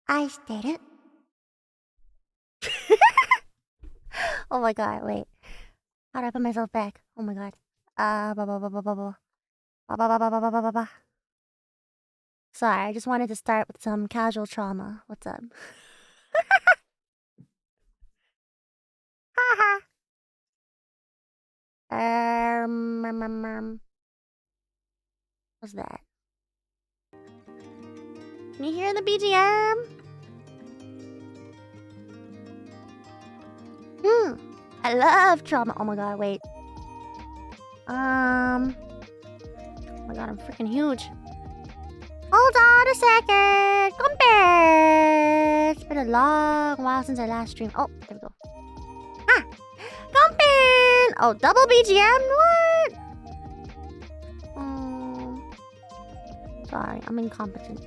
愛してる. Oh my god, wait. How do I put myself back? Oh my god. Sorry, I just wanted to start with some casual trauma. What's up? Haha. What's that? Can you hear the BGM? I love trauma. Oh my god, wait. Oh my god, I'm freaking huge. Hold on a second. Come back. It's been a long while since I last streamed. Oh, there we go. Ah! Come back. Oh, double BGM? What? Sorry, I'm incompetent.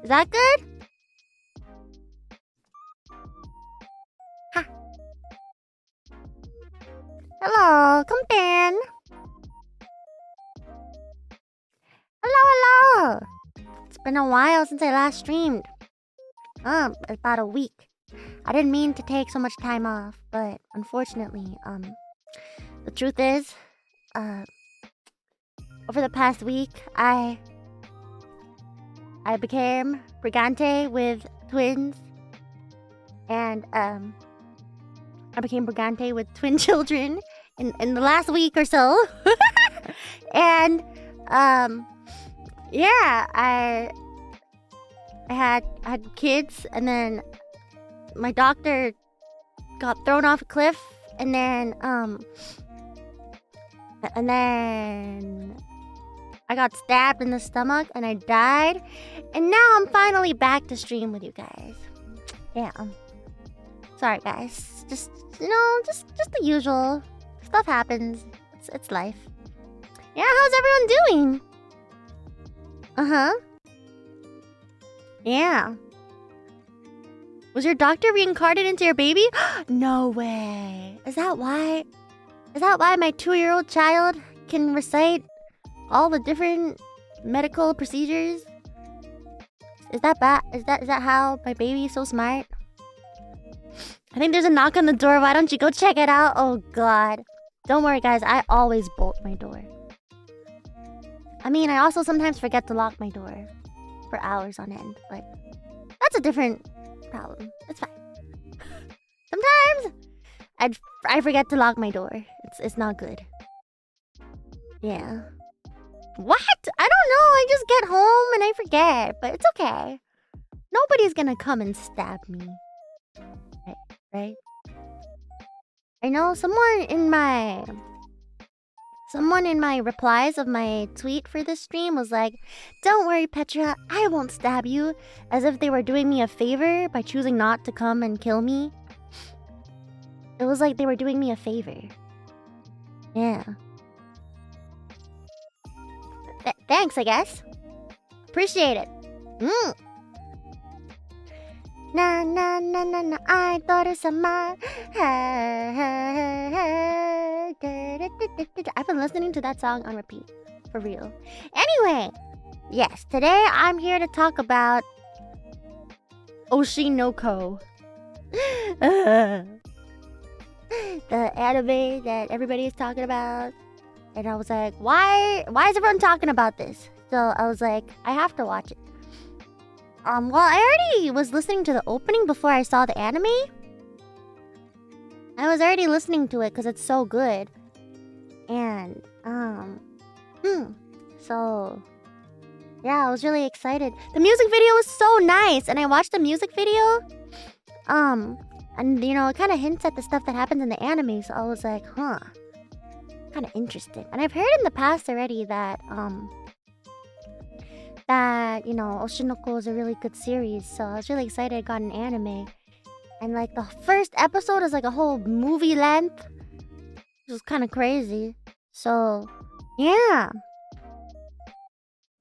Is that good? Ha! Hello, come in. Hello. It's been a while since I last streamed. About a week. I didn't mean to take so much time off, but unfortunately, the truth is, over the past week, I became Brigante with twins, and I became Brigante with twin children in the last week or so, and yeah, I had kids, and then my doctor got thrown off a cliff, and then I got stabbed in the stomach and I died, and now I'm finally back to stream with you guys. Yeah. Sorry guys. Just the usual. Stuff happens. It's life. Yeah, how's everyone doing? Uh-huh. Yeah. Was your doctor reincarnated into your baby? No way. Is that why my 2-year-old child can recite all the different medical procedures? Is that bad? Is that how my baby is so smart? I think there's a knock on the door. Why don't you go check it out? Oh god. Don't worry guys, I always bolt my door. I mean, I also sometimes forget to lock my door for hours on end, but that's a different problem. It's fine. Sometimes I forget to lock my door. It's not good. Yeah. What? I don't know. I just get home and I forget, but it's okay. Nobody's gonna come and stab me. Right? I know someone in my replies of my tweet for this stream was like, "Don't worry, Petra, I won't stab you," as if they were doing me a favor by choosing not to come and kill me. It was like they were doing me a favor. Yeah. Thanks, I guess. Appreciate it. Na na na na na, I thought it's a man. I've been listening to that song on repeat, for real. Anyway, yes, today I'm here to talk about Oshinoko. The anime that everybody is talking about. And I was like, why is everyone talking about this? So I was like, I have to watch it. Well, I already was listening to the opening before I saw the anime. I was already listening to it because it's so good. And, so, yeah, I was really excited. The music video was so nice, and I watched the music video. And, you know, it kind of hints at the stuff that happens in the anime, so I was like, huh. Kind of interesting. And I've heard in the past already that, you know, Oshinoko is a really good series, so I was really excited I got an anime. And, like, the first episode is, like, a whole movie length. Which was kind of crazy. So, yeah.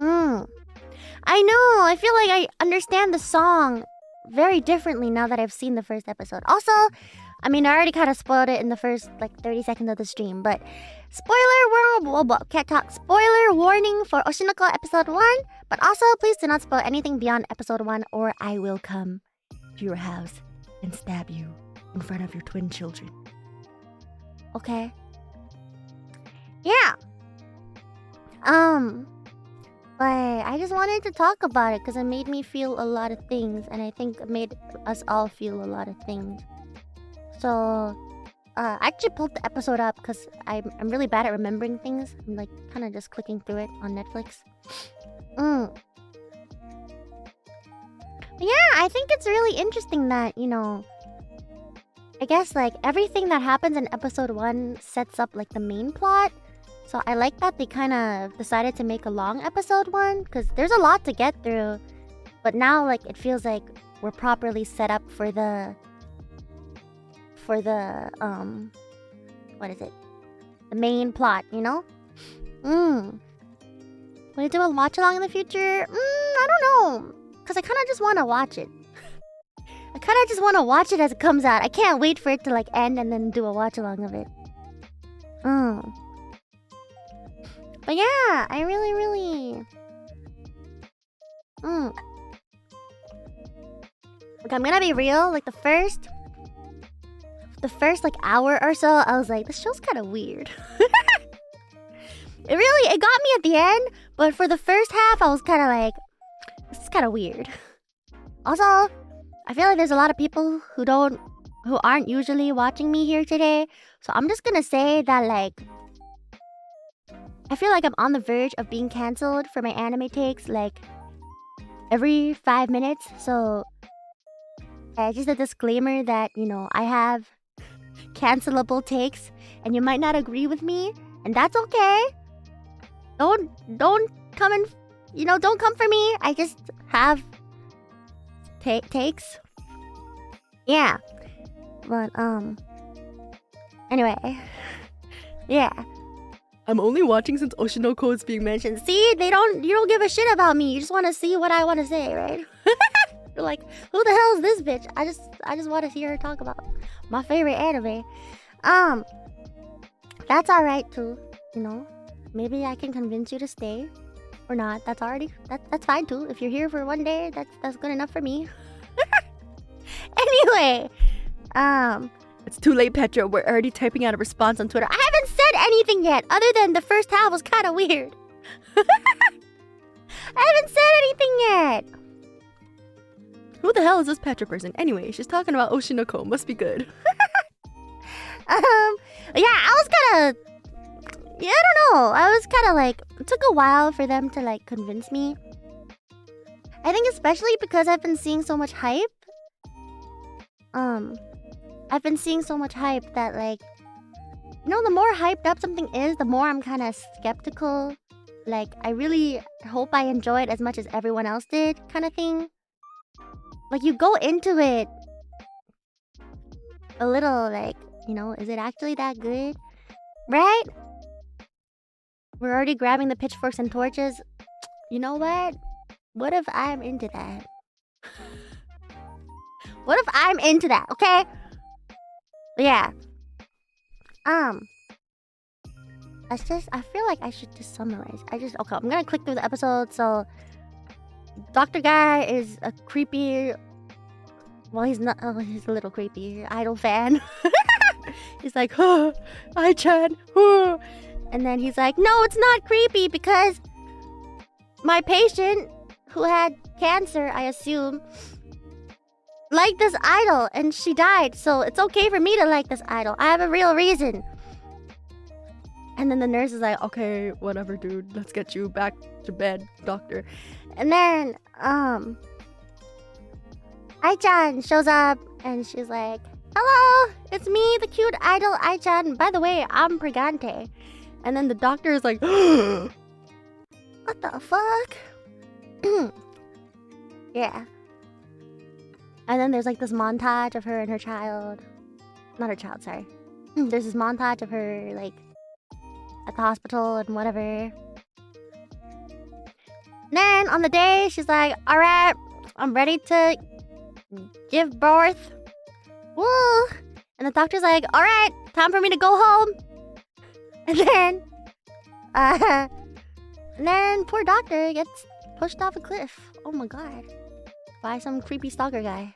I know, I feel like I understand the song very differently now that I've seen the first episode. Also, I mean, I already kind of spoiled it in the first, like, 30 seconds of the stream, but spoiler, Cat Talk spoiler warning for Oshinoko episode 1. But also, please do not spoil anything beyond episode 1 or I will come to your house and stab you in front of your twin children. Okay? Yeah. But I just wanted to talk about it because it made me feel a lot of things, and I think it made us all feel a lot of things. So, I actually pulled the episode up because I'm really bad at remembering things. I'm like kind of just clicking through it on Netflix. But yeah, I think it's really interesting that, you know, I guess like everything that happens in episode 1 sets up like the main plot. So I like that they kind of decided to make a long episode 1 because there's a lot to get through. But now like it feels like we're properly set up for the what is it? The main plot, you know? Will you do a watch along in the future? I don't know. Cause I kinda just wanna watch it. I kinda just wanna watch it as it comes out. I can't wait for it to like end and then do a watch along of it. But yeah, I really Like I'm gonna be real, like the first like hour or so, I was like, this show's kinda weird. It got me at the end, but for the first half I was kinda like, this is kinda weird. Also, I feel like there's a lot of people who aren't usually watching me here today. So I'm just gonna say that like I feel like I'm on the verge of being cancelled for my anime takes like every 5 minutes. So just a disclaimer that, you know, I have cancelable takes and you might not agree with me, and that's okay. Don't come and, you know, don't come for me. I just have takes. Yeah. But anyway. Yeah. I'm only watching since Oshinoko is being mentioned. See, you don't give a shit about me. You just want to see what I want to say, right? You're like, who the hell is this bitch? I just want to hear her talk about my favorite anime. That's alright too, you know. Maybe I can convince you to stay or not. That's fine too. If you're here for one day, that's good enough for me. Anyway, it's too late, Petra. We're already typing out a response on Twitter. I haven't said anything yet, other than the first half was kind of weird. I haven't said anything yet. Who the hell is this Petra person? Anyway, she's talking about Oshinoko. Must be good. Yeah, I was kind of... Yeah, I don't know. I was kind of like... It took a while for them to like convince me. I think especially because I've been seeing so much hype. I've been seeing so much hype that like... You know, the more hyped up something is, the more I'm kind of skeptical. Like, I really hope I enjoy it as much as everyone else did, kind of thing. Like, you go into it a little like, you know, is it actually that good? Right? We're already grabbing the pitchforks and torches. You know what? What if I'm into that? What if I'm into that, okay? But yeah. I feel like I should just summarize. Okay, I'm gonna click through the episode. So, Dr. Guy is a creepy... Well, he's not... Oh, he's a little creepy. Idol fan. He's like, oh, Ai-chan. Oh. And then he's like, no, it's not creepy because my patient who had cancer, I assume, liked this idol and she died. So it's okay for me to like this idol. I have a real reason. And then the nurse is like, okay, whatever, dude. Let's get you back to bed, doctor. And then, Ai-chan shows up and she's like, hello, it's me, the cute idol Ai-chan. By the way, I'm Pregante. And then the doctor is like, what the fuck? Yeah. And then there's like this montage of her and her child. Not her child, sorry. There's this montage of her like at the hospital and whatever. Then on the day, she's like, alright, I'm ready to give birth. Woo! And the doctor's like, alright, time for me to go home. And then And then poor doctor gets pushed off a cliff. Oh my god. By some creepy stalker guy.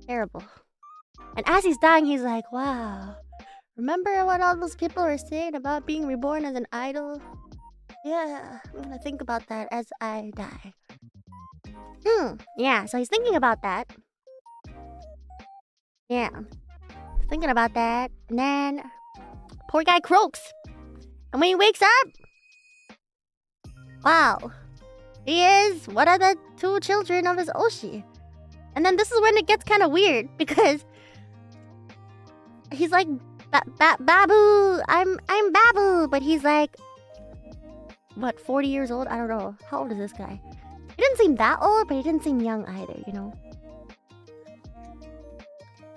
Terrible. And as he's dying, he's like, wow. Remember what all those people were saying about being reborn as an idol? Yeah, I'm gonna think about that as I die. Yeah, so he's thinking about that. Yeah. Thinking about that. And then poor guy croaks. And when he wakes up, wow. He is one of the 2 children of his Oshi. And then this is when it gets kind of weird because he's like, Babu, I'm Babu, but he's like, what, 40 years old? I don't know. How old is this guy? He didn't seem that old, but he didn't seem young either, you know?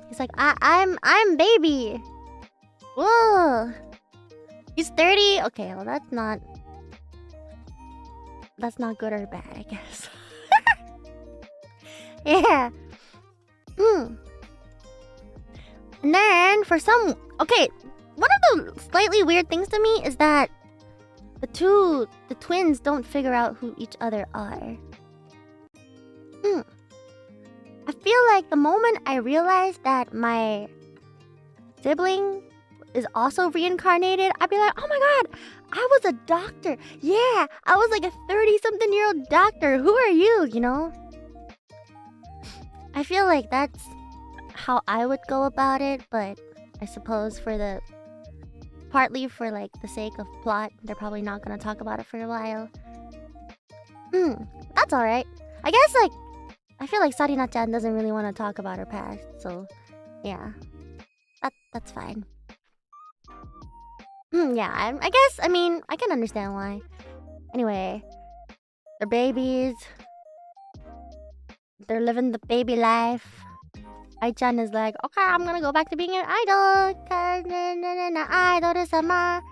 He's like, I'm baby. Whoa. He's 30. Okay, well that's not good or bad, I guess. Yeah. And then for some, okay, one of the slightly weird things to me is that the twins don't figure out who each other are. I feel like the moment I realized that my sibling is also reincarnated, I'd be like, oh my god, I was a doctor. Yeah, I was like a 30-something-year-old doctor. Who are you, you know? I feel like that's how I would go about it, but I suppose partly for like the sake of plot, they're probably not gonna talk about it for a while. That's alright. I guess like, I feel like Sarina-chan doesn't really want to talk about her past, so yeah. That's fine. Yeah, I guess, I mean, I can understand why. Anyway, they're babies. They're living the baby life. Ai-chan is like, okay, I'm gonna go back to being an idol. Idol-sama.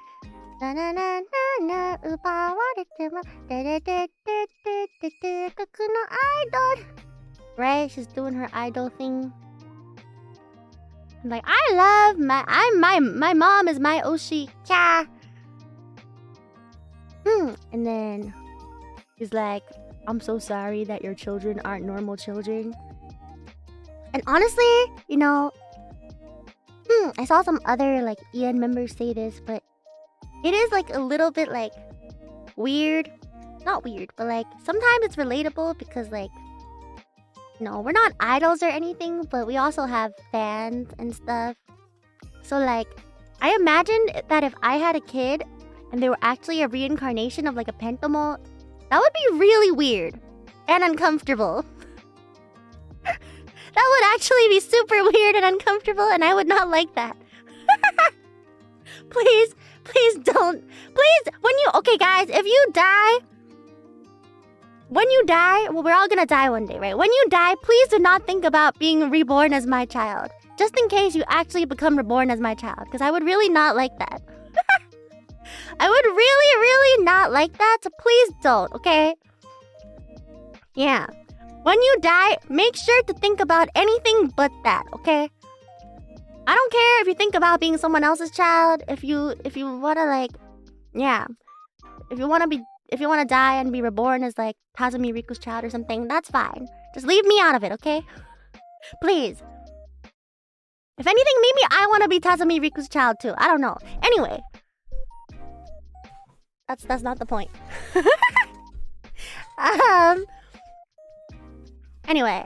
Right? She's doing her idol thing. I'm like, my mom is my Oshi. Yeah. And then he's like, I'm so sorry that your children aren't normal children. And honestly, you know, I saw some other like EN members say this, but it is like a little bit like weird. Not weird, but like sometimes it's relatable because like, no, we're not idols or anything, but we also have fans and stuff. So like, I imagine that if I had a kid and they were actually a reincarnation of like a Pentomo, that would be really weird and uncomfortable. That would actually be super weird and uncomfortable, and I would not like that. Please don't. Please, okay guys, if you die, well, we're all gonna die one day, right? When you die, please do not think about being reborn as my child. Just in case you actually become reborn as my child, because I would really not like that. I would really, really not like that, so please don't, okay? Yeah. When you die, make sure to think about anything but that, okay? I don't care if you think about being someone else's child, if you wanna like, yeah. If you wanna die and be reborn as like Tazumi Riku's child or something, that's fine. Just leave me out of it, okay? Please. If anything, maybe I wanna be Tazumi Riku's child too. I don't know. Anyway. That's not the point. Anyway.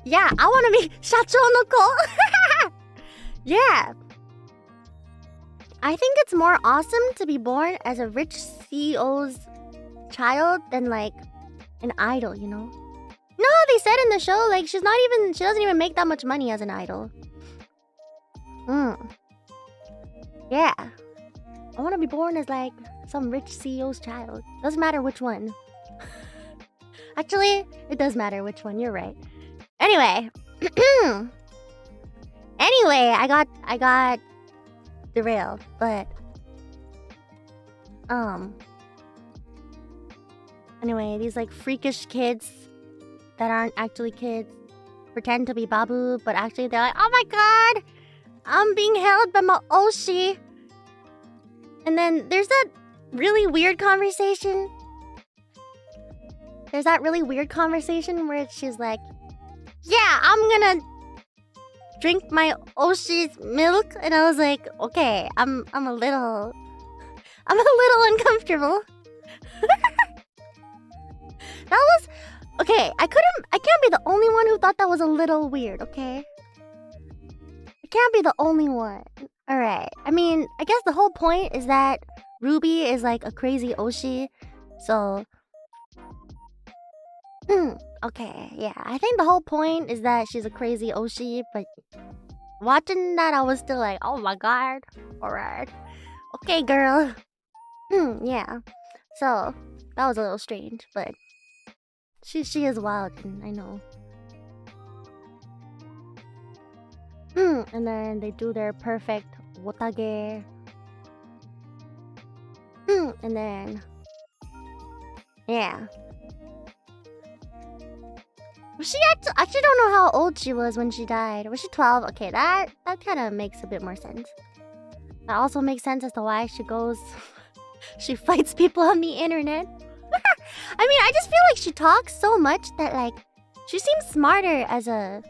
Yeah, I want to be Shacho no ko. Yeah. I think it's more awesome to be born as a rich CEO's child than like an idol, you know? No, they said in the show like she doesn't even make that much money as an idol. Yeah. I want to be born as like some rich CEO's child. Doesn't matter which one. Actually, it does matter which one. You're right. Anyway. Anyway, I got derailed, but anyway, these like freakish kids that aren't actually kids. pretend to be Babu, but actually they're like, oh my god, I'm being held by my Oshi. And then there's that really weird conversation. There's that really weird conversation where she's like, yeah, I'm gonna drink my Oshi's milk. And I was like, okay, I'm a little uncomfortable. That was okay. I can't be the only one who thought that was a little weird, okay? I can't be the only one. Alright. I mean, I guess the whole point is that Ruby is like a crazy Oshi. So okay, yeah. I think the whole point is that she's a crazy Oshi, but watching that I was still like, oh my god. Alright. Okay, girl. Yeah. So that was a little strange, but she is wild, and I know. And then they do their perfect wotage. And then yeah. She actually don't know how old she was when she died. Was she 12? Okay, that kind of makes a bit more sense. That also makes sense as to why she goes she fights people on the internet. I mean, I just feel like she talks so much that, like, she seems smarter as a...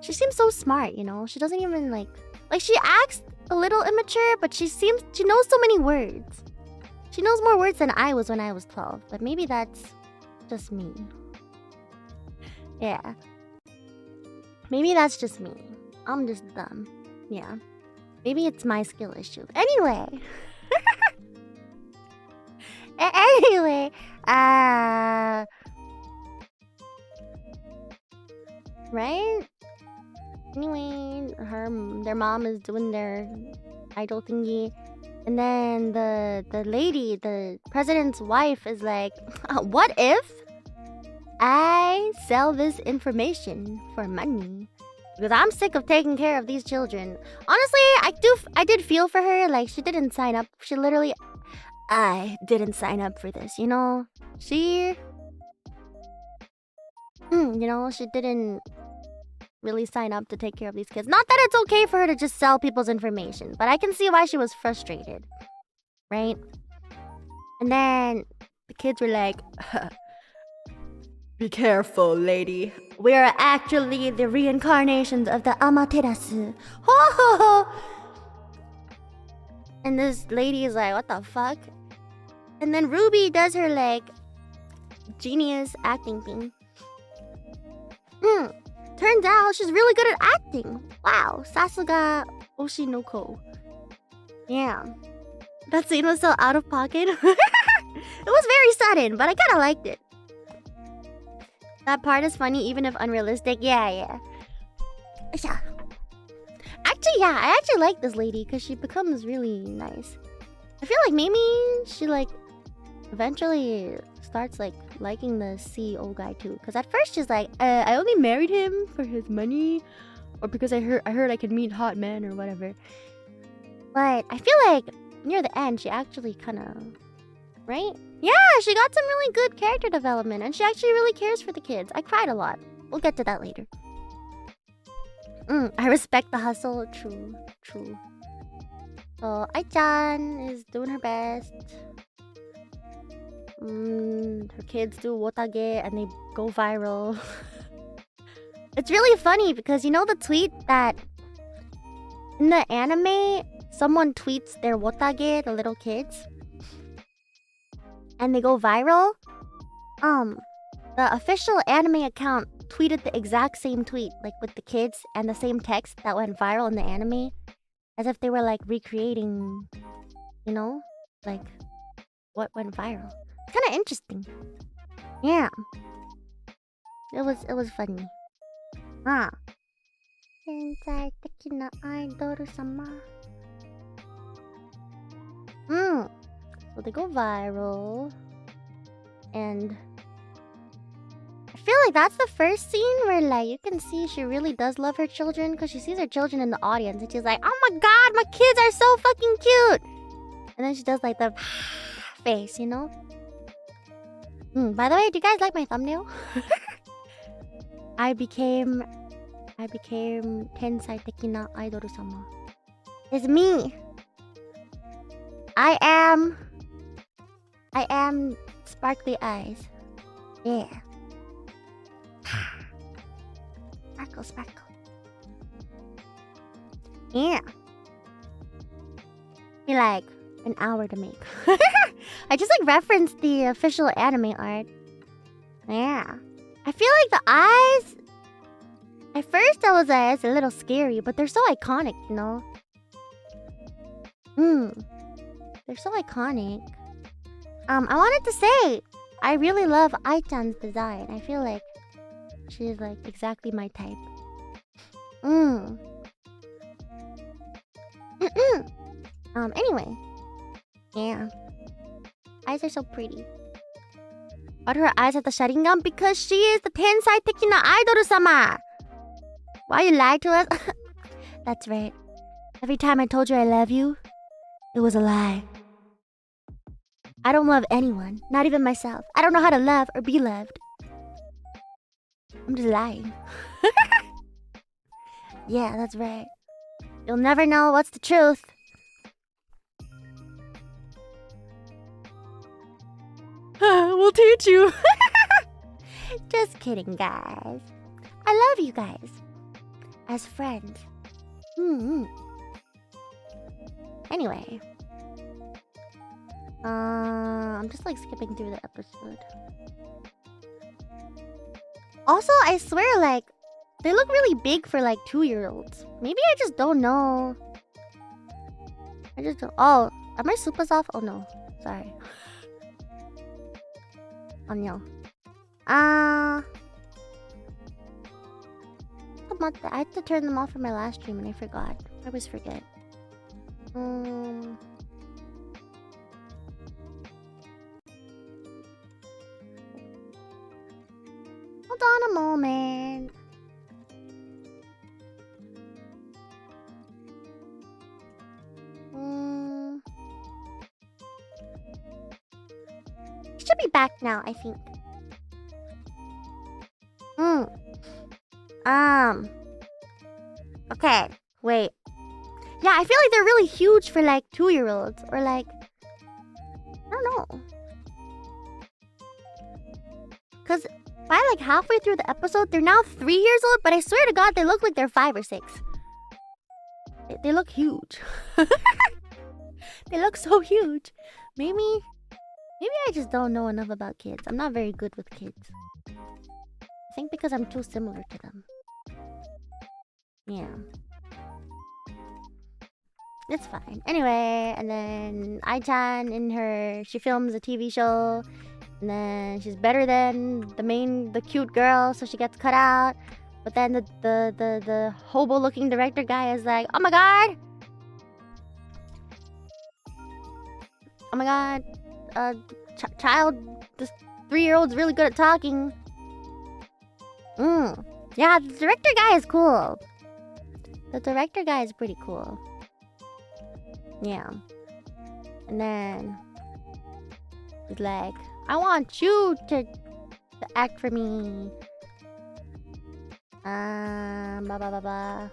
She seems so smart, you know? She doesn't even, like... Like, she acts a little immature, but she knows so many words. She knows more words than I was when I was 12. But maybe that's just me. Yeah. Maybe that's just me. I'm just dumb. Yeah. Maybe it's my skill issue. Anyway... Anyway, right? Anyway, their mom is doing their idol thingy, and then the lady, the president's wife, is like, "What if I sell this information for money? Because I'm sick of taking care of these children." Honestly, I did feel for her. Like, she didn't sign up. She literally. I didn't sign up for this, you know? She didn't really sign up to take care of these kids. Not that it's okay for her to just sell people's information, but I can see why she was frustrated. Right? And then the kids were like, be careful, lady. We're actually the reincarnations of the Amaterasu. Ho ho ho! And this lady is like, what the fuck? And then Ruby does her, like, genius acting thing. Turns out she's really good at acting. Wow, Sasuga Oshinoko. Yeah. That scene was so out of pocket. It was very sudden, but I kind of liked it. That part is funny, even if unrealistic. Yeah. Actually, yeah, I actually like this lady because she becomes really nice. I feel like maybe she, like, eventually starts, like, liking the CEO guy too. Because at first she's like, I only married him for his money, or because I heard I could meet hot men or whatever. But I feel like near the end she actually kind of, right? Yeah, she got some really good character development, and she actually really cares for the kids. I cried a lot. We'll get to that later. I respect the hustle. True. So Ai-chan is doing her best. Her kids do wotage and they go viral. It's really funny because you know the tweet that in the anime someone tweets their wotage, the little kids, and they go viral? The official anime account tweeted the exact same tweet, like with the kids and the same text that went viral in the anime, as if they were like recreating, you know, like what went viral. It's kind of interesting. Yeah, it was funny. Ah. 天才的なアイドル様. So they go viral, and I feel like that's the first scene where, like, you can see she really does love her children because she sees her children in the audience and she's like, oh my god, my kids are so fucking cute. And then she does like the face, you know? By the way, do you guys like my thumbnail? I became Tensai Tekina Idol Sama. It's me. I am sparkly eyes. Yeah. Sparkle, sparkle. Yeah. Be like an hour to make. I just like referenced the official anime art. Yeah. I feel like the eyes. At first I was like, it's a little scary, but they're so iconic, you know? They're so iconic. I wanted to say, I really love Ai-chan's design. I feel like she's like exactly my type. Anyway. Yeah. Eyes are so pretty. Why do her eyes have the Sharingan? Because she is the Tensai Tekina Idol-sama! Why you lied to us? That's right. Every time I told you I love you, it was a lie. I don't love anyone, not even myself. I don't know how to love or be loved. I'm just lying. Yeah, that's right. You'll never know what's the truth. We'll teach you. Just kidding, guys. I love you guys. As friends. Anyway. I'm just like skipping through the episode. Also, I swear, like, they look really big for like 2-year-olds. Maybe I just don't know. I just don't. Oh, are my supas off? Oh no. Sorry. Anyo. I had to turn them off for my last stream and I forgot. I always forget. Hold on a moment. Should be back now, I think. Okay, wait. Yeah, I feel like they're really huge for like 2-year-olds or like, I don't know. Cause by like halfway through the episode, they're now 3 years old, but I swear to God, they look like they're 5 or 6. They look huge. They look so huge. Maybe I just don't know enough about kids. I'm not very good with kids. I think because I'm too similar to them. Yeah. It's fine. Anyway, and then Ai-chan she films a TV show. And then she's better than the cute girl, so she gets cut out. But then the hobo-looking director guy is like, oh my god! Oh my god, this 3-year-old's really good at talking. Yeah, the director guy is cool. The director guy is pretty cool. Yeah. And then he's like, I want you to act for me. Blah blah blah blah.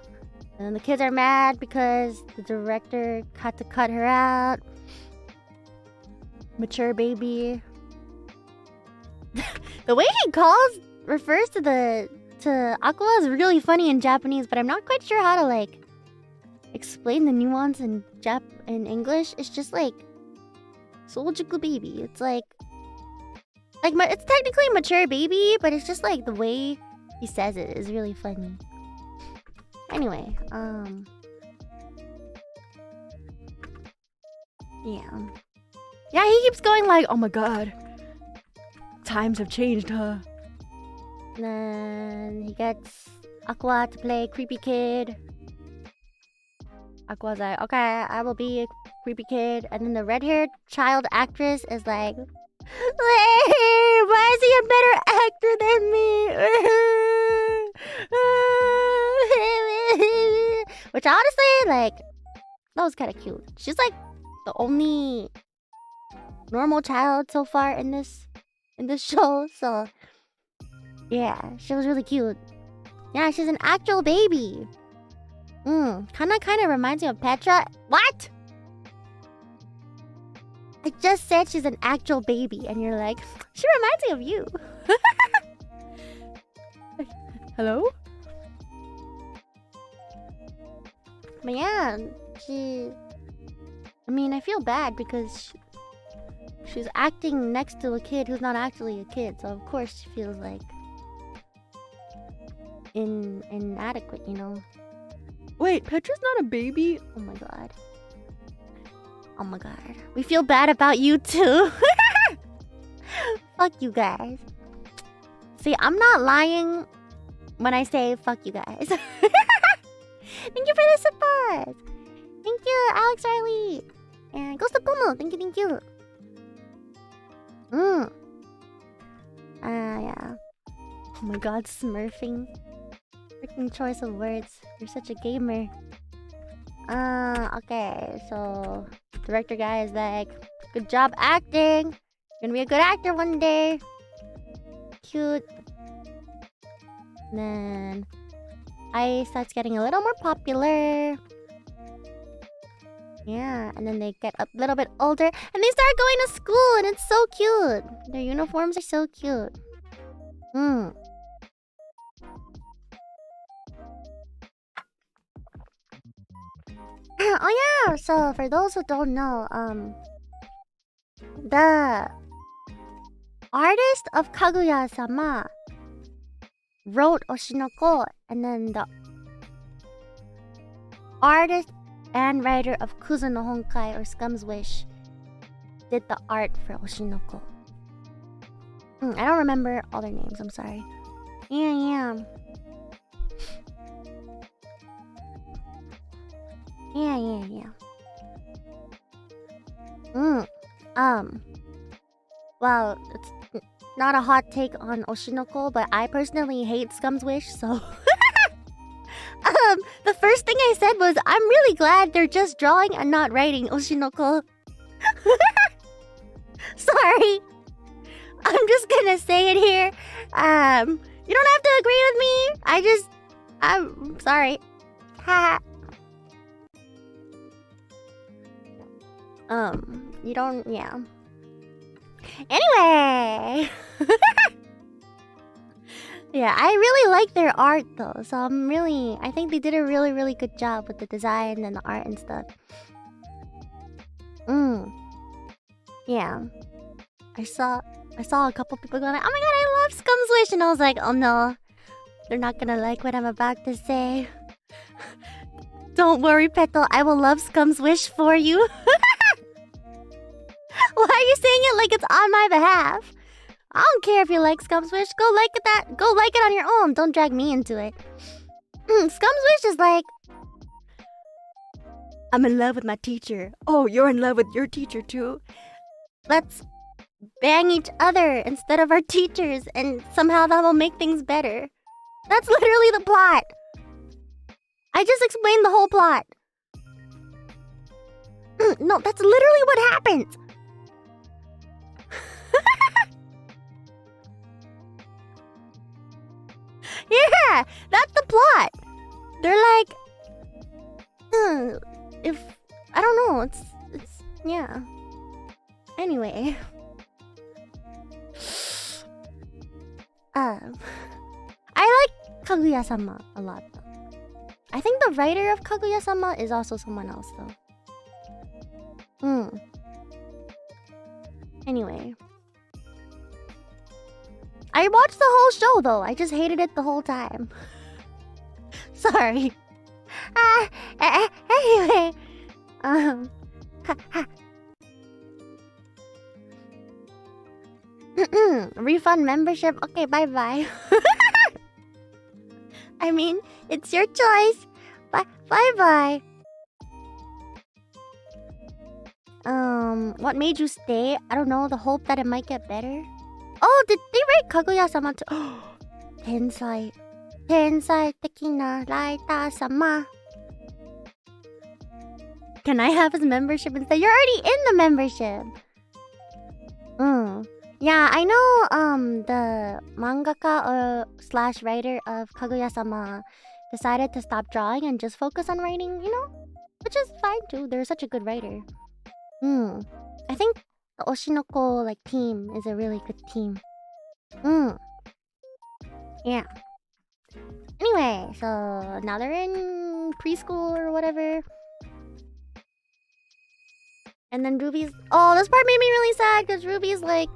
And then the kids are mad because the director had to cut her out. Mature baby. The way he refers to Aqua is really funny in Japanese, but I'm not quite sure how to like explain the nuance in English. It's just like Souljuku baby. It's like it's technically mature baby, but it's just like the way he says it is really funny. Anyway, yeah, he keeps going like, oh my god, times have changed, huh? And then he gets Aqua to play creepy kid. Aqua's like, okay, I will be a creepy kid. And then the red-haired child actress is like, why is he a better actor than me? Which honestly, like, that was kind of cute. She's like the only normal child so far in this show, so yeah, she was really cute. Yeah, she's an actual baby. Kind of reminds me of Petra. What? I just said she's an actual baby, and you're like, she reminds me of you. Hello? But yeah, I mean, I feel bad because she's acting next to a kid who's not actually a kid, so of course she feels like inadequate, you know? Wait, Petra's not a baby? Oh my god. Oh my god. We feel bad about you too. Fuck you guys. See, I'm not lying when I say fuck you guys. Thank you for the support. Thank you, Alex Riley. And Ghost of Kumu. Thank you. Yeah. Oh my god, smurfing. Freaking choice of words. You're such a gamer. Okay, so director guy is like, good job acting. You're gonna be a good actor one day. Cute. Then I starts getting a little more popular. Yeah, and then they get a little bit older and they start going to school and it's so cute. Their uniforms are so cute. Oh yeah, so for those who don't know, the artist of Kaguya-sama wrote Oshinoko, and then the artist and writer of Kuzu no Honkai or Scum's Wish did the art for Oshinoko. I don't remember all their names, I'm sorry. Yeah. Well, it's not a hot take on Oshinoko, but I personally hate Scum's Wish, so... the first thing I said was, I'm really glad they're just drawing and not writing Oshinoko. Sorry. I'm just gonna say it here. You don't have to agree with me. I'm sorry. Ha. You don't, yeah. Anyway. Yeah, I really like their art though, so I think they did a really, really good job with the design and the art and stuff. Yeah. I saw a couple people going like, oh my god, I love Scum's Wish, and I was like, oh no, they're not gonna like what I'm about to say. Don't worry, Petal, I will love Scum's Wish for you. Why are you saying it like it's on my behalf? I don't care if you like Scum's Wish. Go like it on your own. Don't drag me into it. Scum's Wish is like, I'm in love with my teacher. Oh, you're in love with your teacher too? Let's bang each other instead of our teachers, and somehow that will make things better. That's literally the plot. I just explained the whole plot. No, that's literally what happens. Yeah, that's the plot. They're like, if I don't know, it's yeah. Anyway, I like Kaguya-sama a lot though. I think the writer of Kaguya-sama is also someone else though. Anyway. I watched the whole show though. I just hated it the whole time. Sorry. Anyway. Refund membership. Okay, bye-bye. I mean, it's your choice. Bye-bye. What made you stay? I don't know, the hope that it might get better. Oh, did they write Kaguya-sama too? Tensai. Tensai tekina raita-sama. Can I have his membership instead? You're already in the membership. Yeah, I know the mangaka slash writer of Kaguya-sama decided to stop drawing and just focus on writing, which is fine too. They're such a good writer. I think the Oshinoko like team is a really good team. Yeah. Anyway, so now they're in preschool or whatever. And then Ruby's... Oh, this part made me really sad because Ruby's like,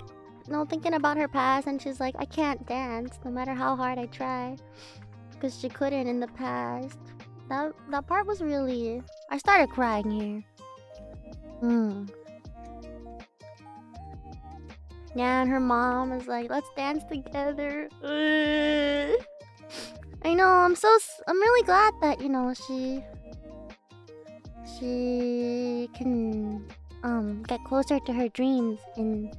thinking about her past, and she's like, I can't dance no matter how hard I try. Because she couldn't in the past. That part was really... I started crying here. Yeah, and her mom is like, let's dance together. I know, I'm really glad that, she can get closer to her dreams in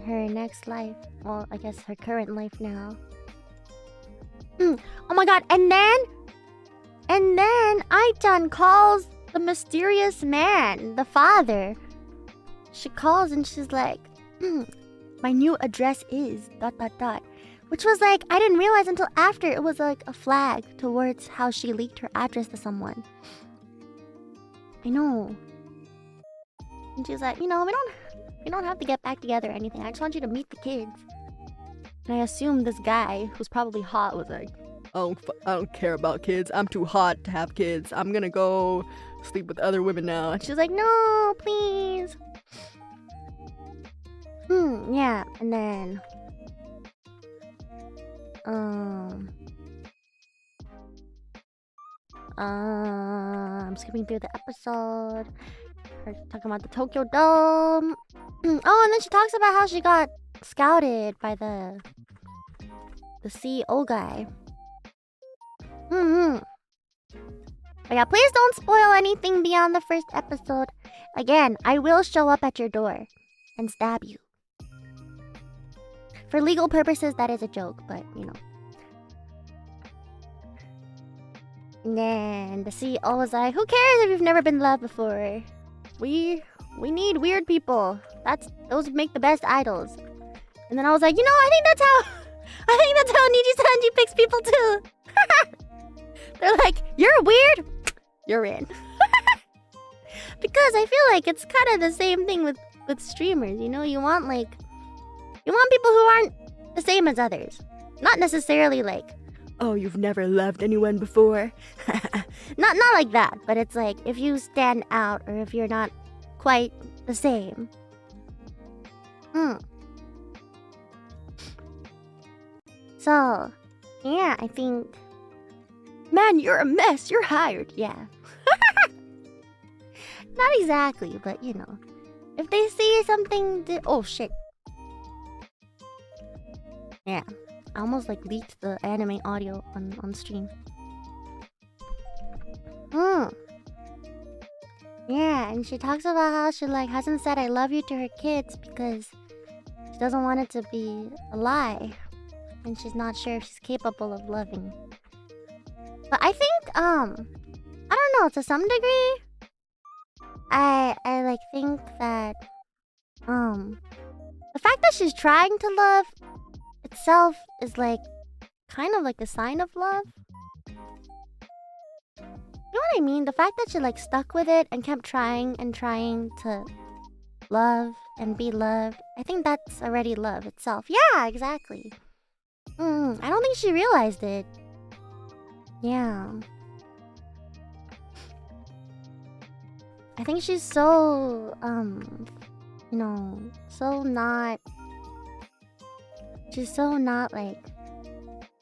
her next life. Well, I guess her current life now. Oh my god, and then Ai-chan calls the mysterious man, the father. She calls and she's like, my new address is ... Which was like, I didn't realize until after it was like a flag towards how she leaked her address to someone. I know. And she's like, we don't have to get back together or anything. I just want you to meet the kids. And I assume this guy, who's probably hot, was like, I don't care about kids. I'm too hot to have kids. I'm gonna go sleep with other women now. And she's like, no, please. Yeah, and then... I'm skipping through the episode. Her talking about the Tokyo Dome. Oh, and then she talks about how she got scouted by the CEO guy. But yeah, please don't spoil anything beyond the first episode. Again, I will show up at your door and stab you. For legal purposes, that is a joke, but And then the CEO was like, who cares if you've never been loved before? We need weird people. Those make the best idols. And then I was like, I think that's how Niji-sanji picks people too. They're like, you're weird, you're in. Because I feel like it's kind of the same thing with streamers. You want people who aren't the same as others. Not necessarily like, oh, you've never loved anyone before. Not like that, but it's like if you stand out or if you're not quite the same. So, yeah, I think... Man, you're a mess. You're hired. Yeah. Not exactly, but if they see something... Oh, shit. Yeah. I almost leaked the anime audio on stream. Yeah, and she talks about how she hasn't said I love you to her kids because she doesn't want it to be a lie. And she's not sure if she's capable of loving. But I think, I don't know, to some degree, I think that, the fact that she's trying to love itself is kind of a sign of love. You know what I mean? The fact that she stuck with it and kept trying and trying to love and be loved, I think that's already love itself. Yeah, exactly. I don't think she realized it. Yeah. I think she's so, so not... She's so not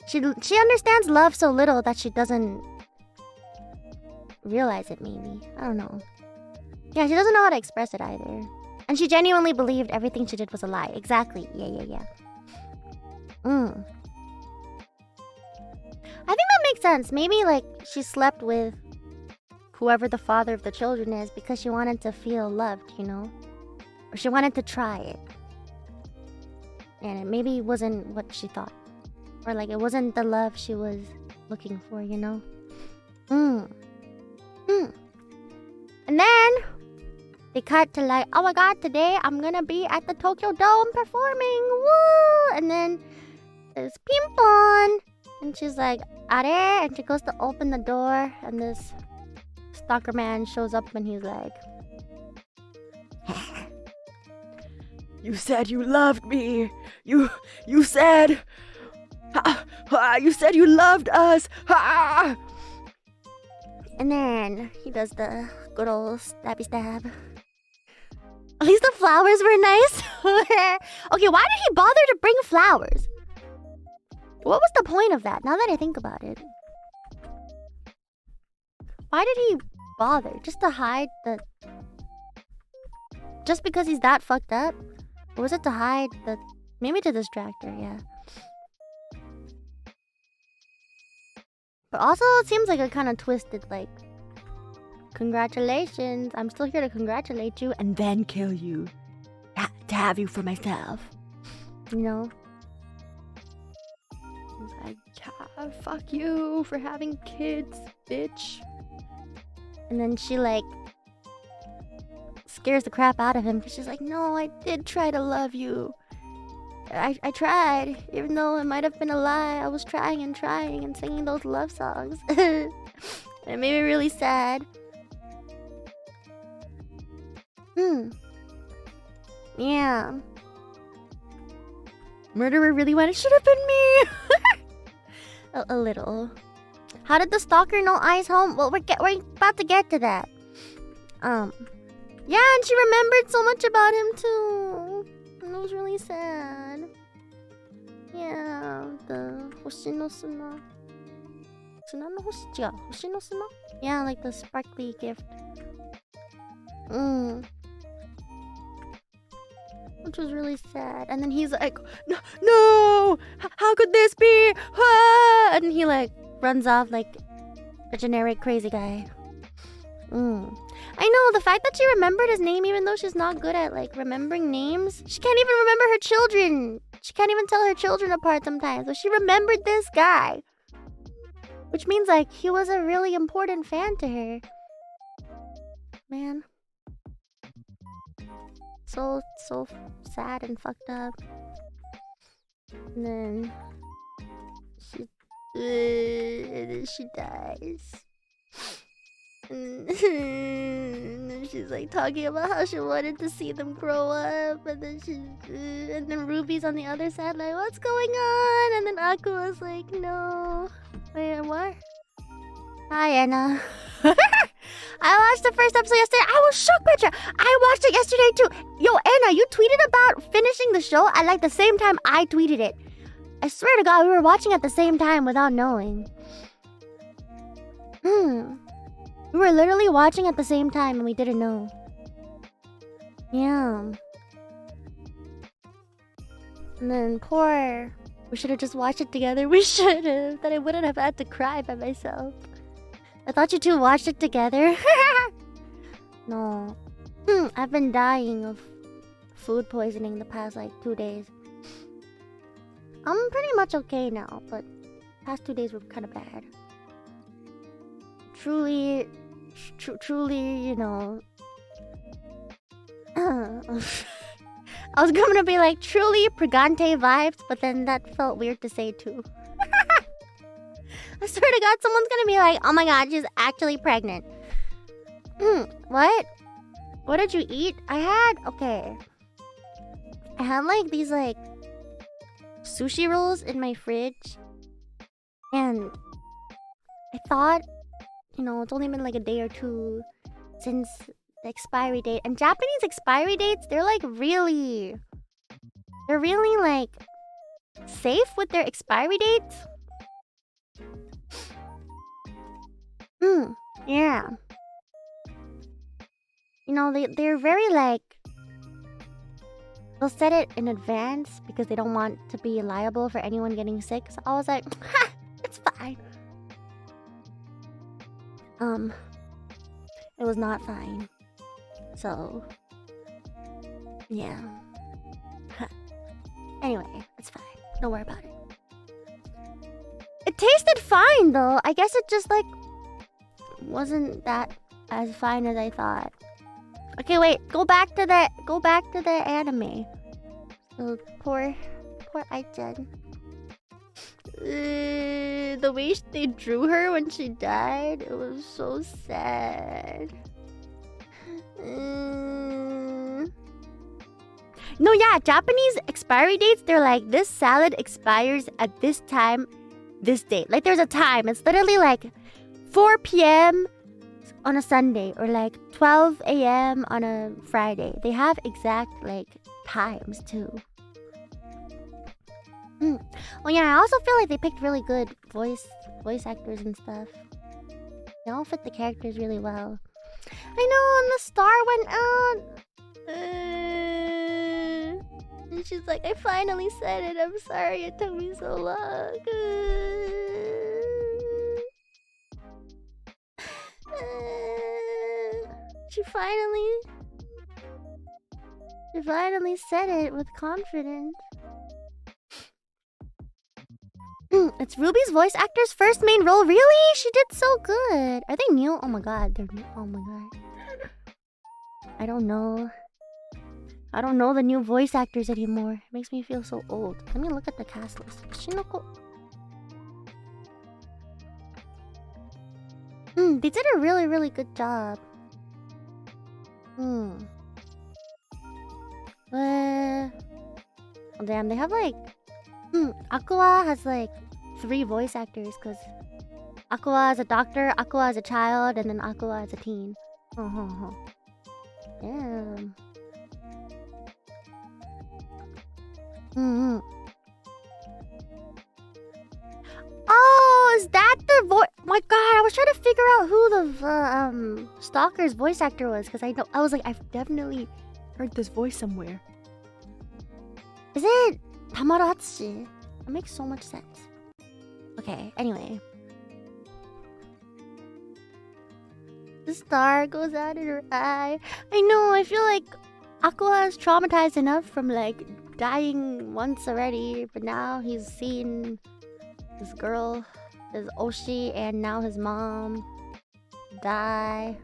she understands love so little that she doesn't realize it, maybe. I don't know. Yeah, she doesn't know how to express it either. And she genuinely believed everything she did was a lie. Exactly. Yeah. I think that makes sense. Maybe she slept with whoever the father of the children is because she wanted to feel loved, Or she wanted to try it. And it maybe wasn't what she thought. Or it wasn't the love she was looking for, And then they cut to like, oh my god, today I'm gonna be at the Tokyo Dome performing, woo! And then there's Pimpon, and she's like, are, and she goes to open the door, and this stalker man shows up, and he's like, You said you loved me. You said... you said you loved us. and then he does the good old stabby stab. At least the flowers were nice. Okay, why did he bother to bring flowers? What was the point of that, now that I think about it? Why did he bother? Just to hide the... Just because he's that fucked up? Or was it to hide the... Maybe to distract her, yeah. But also, it seems like a kind of twisted, like... Congratulations, I'm still here to congratulate you and then kill you. To have you for myself. You know? He's like, yeah, fuck you for having kids, bitch. And then she, like... scares the crap out of him because she's like, no, I did try to love you. I tried, even though it might have been a lie. I was trying and singing those love songs. It made me really sad. Yeah. Murderer really went, it should have been me. a little. How did the stalker know Ai's home? Well, we're about to get to that. Yeah, and she remembered so much about him too. And it was really sad. Yeah, the Hoshi no Suna. Suna no Hoshi? Yeah, Hoshi no Suna? Yeah, like the sparkly gift. Which was really sad. And then he's like, no! How could this be? Ah! And he like runs off like a generic crazy guy. I know, the fact that she remembered his name even though she's not good at like remembering names. She can't even remember her children. She can't even tell her children apart sometimes. But she remembered this guy. Which means like he was a really important fan to her. Man. So sad and fucked up. And then she dies. And then she's like talking about how she wanted to see them grow up, and then Ruby's on the other side like, what's going on? And then Aqua's like, no. Wait, what? Hi, Anna. I watched the first episode yesterday. I was shook, Petra. I watched it yesterday too. Yo, Anna, you tweeted about finishing the show at like the same time I tweeted it. I swear to God, we were watching at the same time without knowing. We were literally watching at the same time and we didn't know. Yeah. And then we should have just watched it together. We should have. Then I wouldn't have had to cry by myself. I thought you two watched it together. No. I've been dying of food poisoning the past like 2 days. I'm pretty much okay now, but past 2 days were kind of bad. Truly, you know. I was gonna be like, truly Pregante vibes, but then that felt weird to say too. I swear to God, someone's gonna be like, oh my God, she's actually pregnant. What? What did you eat? I had like these like sushi rolls in my fridge. And I thought, you know, it's only been like a day or two since the expiry date. And Japanese expiry dates, they're really like safe with their expiry dates. Yeah. You know, they're very like, they'll set it in advance because they don't want to be liable for anyone getting sick. So I was like, ha, it's fine. It was not fine. So, yeah. Anyway, it's fine. Don't worry about it. It tasted fine though. I guess it just like wasn't that as fine as I thought. Okay, wait. Go back to the anime. Oh, poor Ai-chan. The way they drew her when she died, it was so sad. No, yeah, Japanese expiry dates, they're like, this salad expires at this time, this date. Like, there's a time. It's literally like 4 p.m. on a Sunday or like 12 a.m. on a Friday. They have exact, like, times, too. Well, yeah, I also feel like they picked really good voice actors and stuff. They all fit the characters really well. I know, and the star went out. And she's like, I finally said it. I'm sorry it took me so long. She finally said it with confidence. It's Ruby's voice actor's first main role. Really? She did so good. Are they new? Oh my god, they're new. Oh my god. I don't know. I don't know the new voice actors anymore. It makes me feel so old. Let me look at the cast list. Shinoko. They did a really, really good job. Oh damn, they have like... Aqua has like 3 voice actors because Aqua is a doctor, Aqua is a child, and then Aqua is a teen. Damn. Oh, is that the voice? My god, I was trying to figure out who the Stalker's voice actor was because I was like, I've definitely heard this voice somewhere. Is it Tamara Atsushi? That makes so much sense. Okay, anyway. The star goes out in her eye. I know, I feel like Aqua is traumatized enough from like dying once already, but now he's seen this girl, his Oshi, and now his mom die.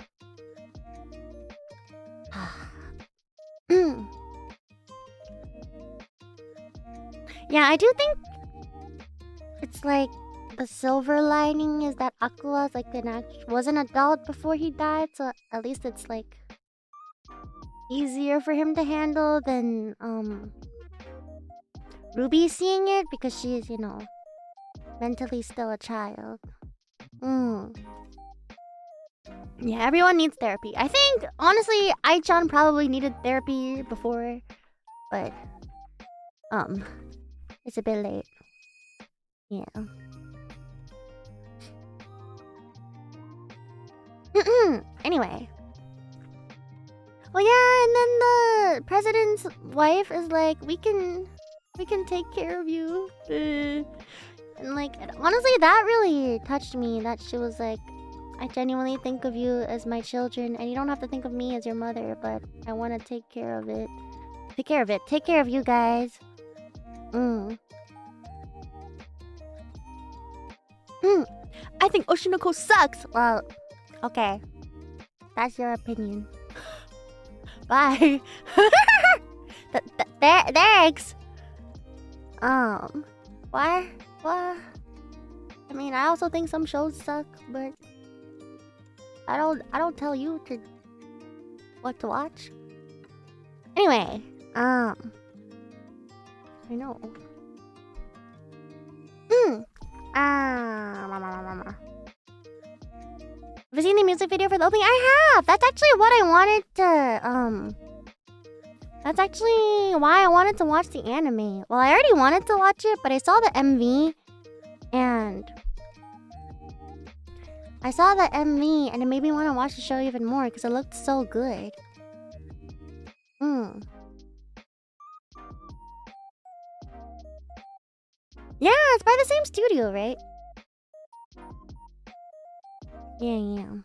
Yeah, I do think it's like the silver lining is that Aqua's like was an adult before he died, so at least it's like easier for him to handle than Ruby seeing it because she's, you know, mentally still a child. Yeah, everyone needs therapy. I think honestly, Ai-chan probably needed therapy before, but it's a bit late. Yeah. Anyway. Well, yeah, and then the president's wife is like, we can take care of you. And like, honestly, that really touched me. That she was like, I genuinely think of you as my children, and you don't have to think of me as your mother, but I want to take care of it. Take care of it. Take care of you guys. I think Oshinoko sucks. Well, okay. That's your opinion. Bye. Thanks. What? I mean, I also think some shows suck, but I don't tell you what to watch. Anyway, I know. Have you seen the music video for the opening? I have! That's actually what I wanted to, that's actually why I wanted to watch the anime. Well, I already wanted to watch it, but I saw the MV, and it made me want to watch the show even more, because it looked so good. Yeah, it's by the same studio, right? Yeah.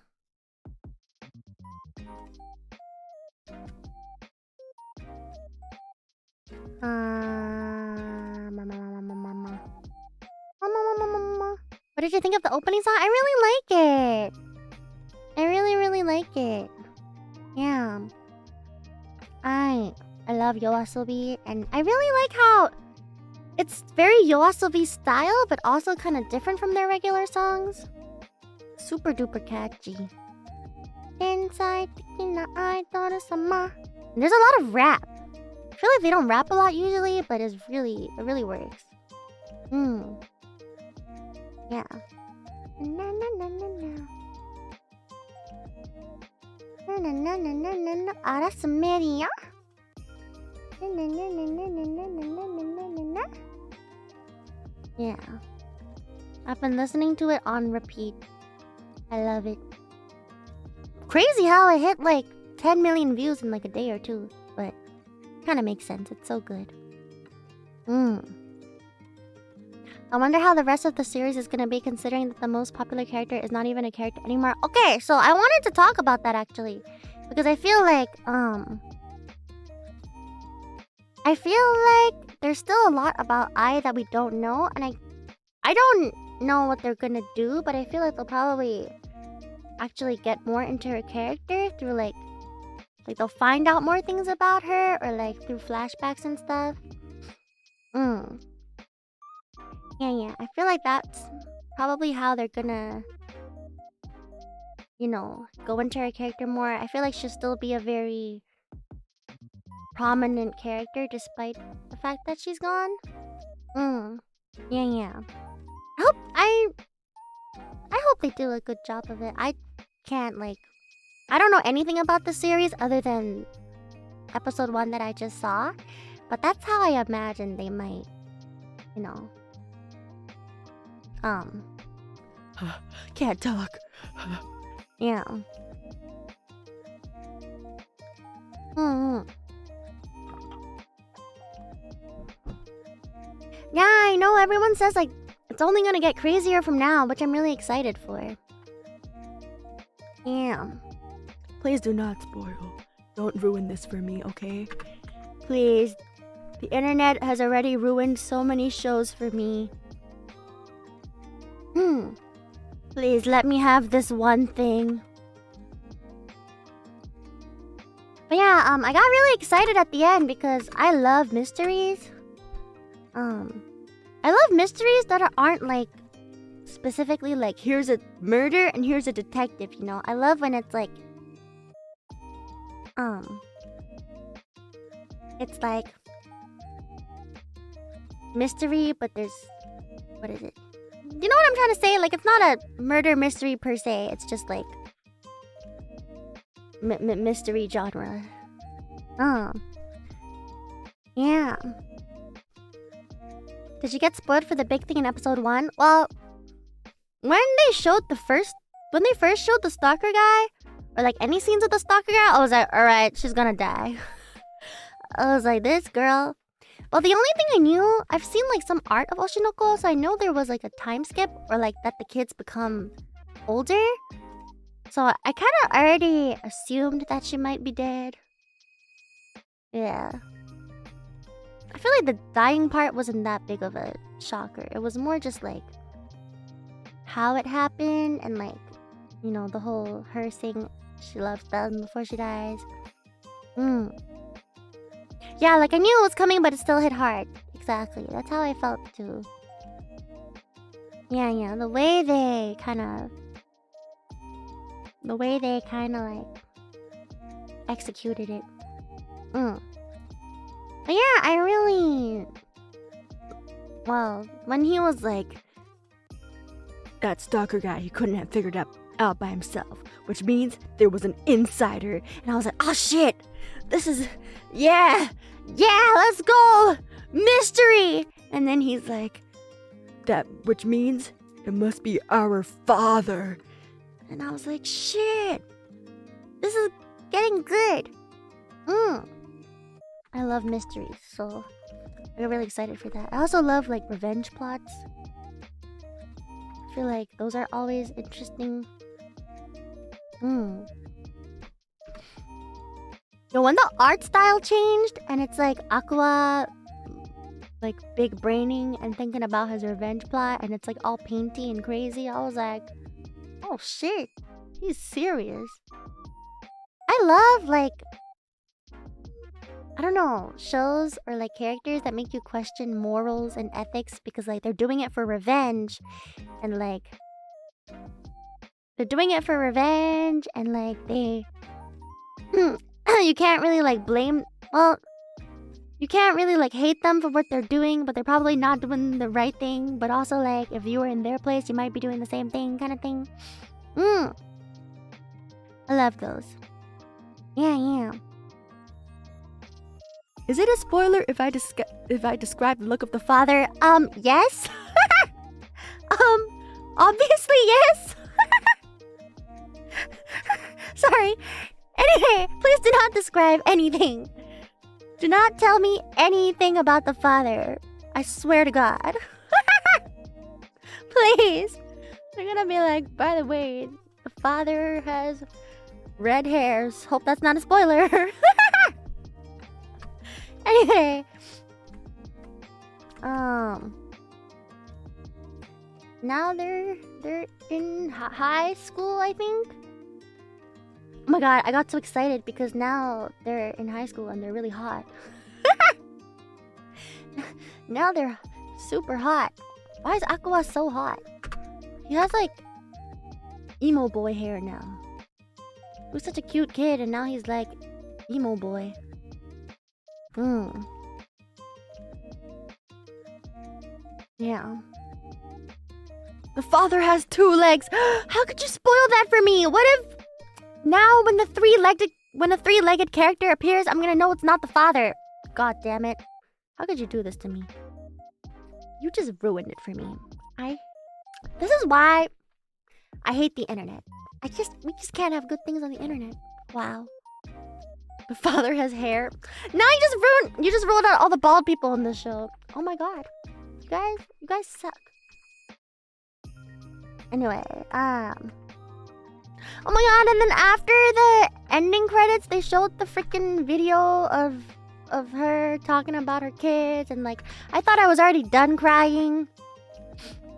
What did you think of the opening song? I really like it. I really like it. Yeah. love YOASOBI, and I really like how it's very YOASOBI style, but also kind of different from their regular songs. Super duper catchy. Inside Ina Idol-sama. There's a lot of rap. I feel like they don't rap a lot usually, but it really works. Yeah. Na na na na na. Na na na na na na na. Arasumeria. Na na na na na na na na na na na. Yeah. I've been listening to it on repeat. I love it. Crazy how it hit like 10 million views in like a day or two, but kind of makes sense. It's so good. I wonder how the rest of the series is gonna be, considering that the most popular character is not even a character anymore. Okay, so I wanted to talk about that actually, because I feel like there's still a lot about Ai that we don't know, and I don't know what they're gonna do, but I feel like they'll probably actually get more into her character through like they'll find out more things about her, or like through flashbacks and stuff. Yeah. I feel like that's probably how they're gonna, go into her character more. I feel like she'll still be a very prominent character despite the fact that she's gone. Yeah. I hope they do a good job of it. I don't know anything about the series other than episode 1 that I just saw, but that's how I imagine they might, Can't talk. Yeah. Yeah, I know everyone says like it's only gonna get crazier from now, which I'm really excited for. Yeah. Please do not spoil. Don't ruin this for me, okay? Please. The internet has already ruined so many shows for me. Please let me have this one thing. But yeah, I got really excited at the end because I love mysteries. I love mysteries that aren't like specifically like here's a murder and here's a detective, I love when it's like it's like mystery, but there's what is it? You know what I'm trying to say? Like it's not a murder mystery per se. It's just like mystery genre. Yeah. Did you get spoiled for the big thing in episode 1? Well, when they first showed the stalker guy, or like any scenes of the stalker guy, I was like, alright, she's gonna die. I was like, this girl. Well, the only thing I knew, I've seen like some art of Oshinoko, so I know there was like a time skip, or like that the kids become older. So I kind of already assumed that she might be dead. Yeah. I feel like the dying part wasn't that big of a shocker. It was more just like how it happened, and like, the whole her saying she loves them before she dies. Yeah, like I knew it was coming, but it still hit hard. Exactly. That's how I felt too. Yeah. The way they kind of like executed it. But yeah, I really... Well, when he was like... That stalker guy, he couldn't have figured it out by himself, which means there was an insider. And I was like, oh shit! This is... Yeah! Let's go! Mystery! And then he's like, which means it must be our father. And I was like, shit! This is getting good. I love mysteries, so I got really excited for that. I also love like revenge plots. I feel like those are always interesting. Yo, when the art style changed and it's like Aqua like big braining and thinking about his revenge plot, and it's like all painty and crazy, I was like, oh shit, he's serious. I love like I don't know, shows or like characters that make you question morals and ethics because like they're doing it for revenge and like they you can't really like blame, well, you can't really like hate them for what they're doing, but they're probably not doing the right thing. But also like if you were in their place, you might be doing the same thing, kind of thing. I love those. Yeah. Is it a spoiler if I describe the look of the Father, yes. Obviously yes. Sorry. Anyway, please do not describe anything. Do not tell me anything about the father. I swear to God. Please. They're gonna be like, by the way, the father has red hairs. Hope that's not a spoiler. Anyway. Now they're in high school, I think. Oh my god, I got so excited because now they're in high school and they're really hot. Now they're super hot. Why is Aqua so hot? He has like emo boy hair now. He was such a cute kid and now he's like emo boy. Yeah. The father has 2 legs. How could you spoil that for me? What if now when the three-legged character appears, I'm gonna know it's not the father? God damn it. How could you do this to me? You just ruined it for me. This is why I hate the internet. We just can't have good things on the internet. Wow. The father has hair. Now you just ruled out all the bald people in this show. Oh my god. You guys suck. Anyway, oh my god, and then after the ending credits, they showed the freaking video of her talking about her kids, and like, I thought I was already done crying.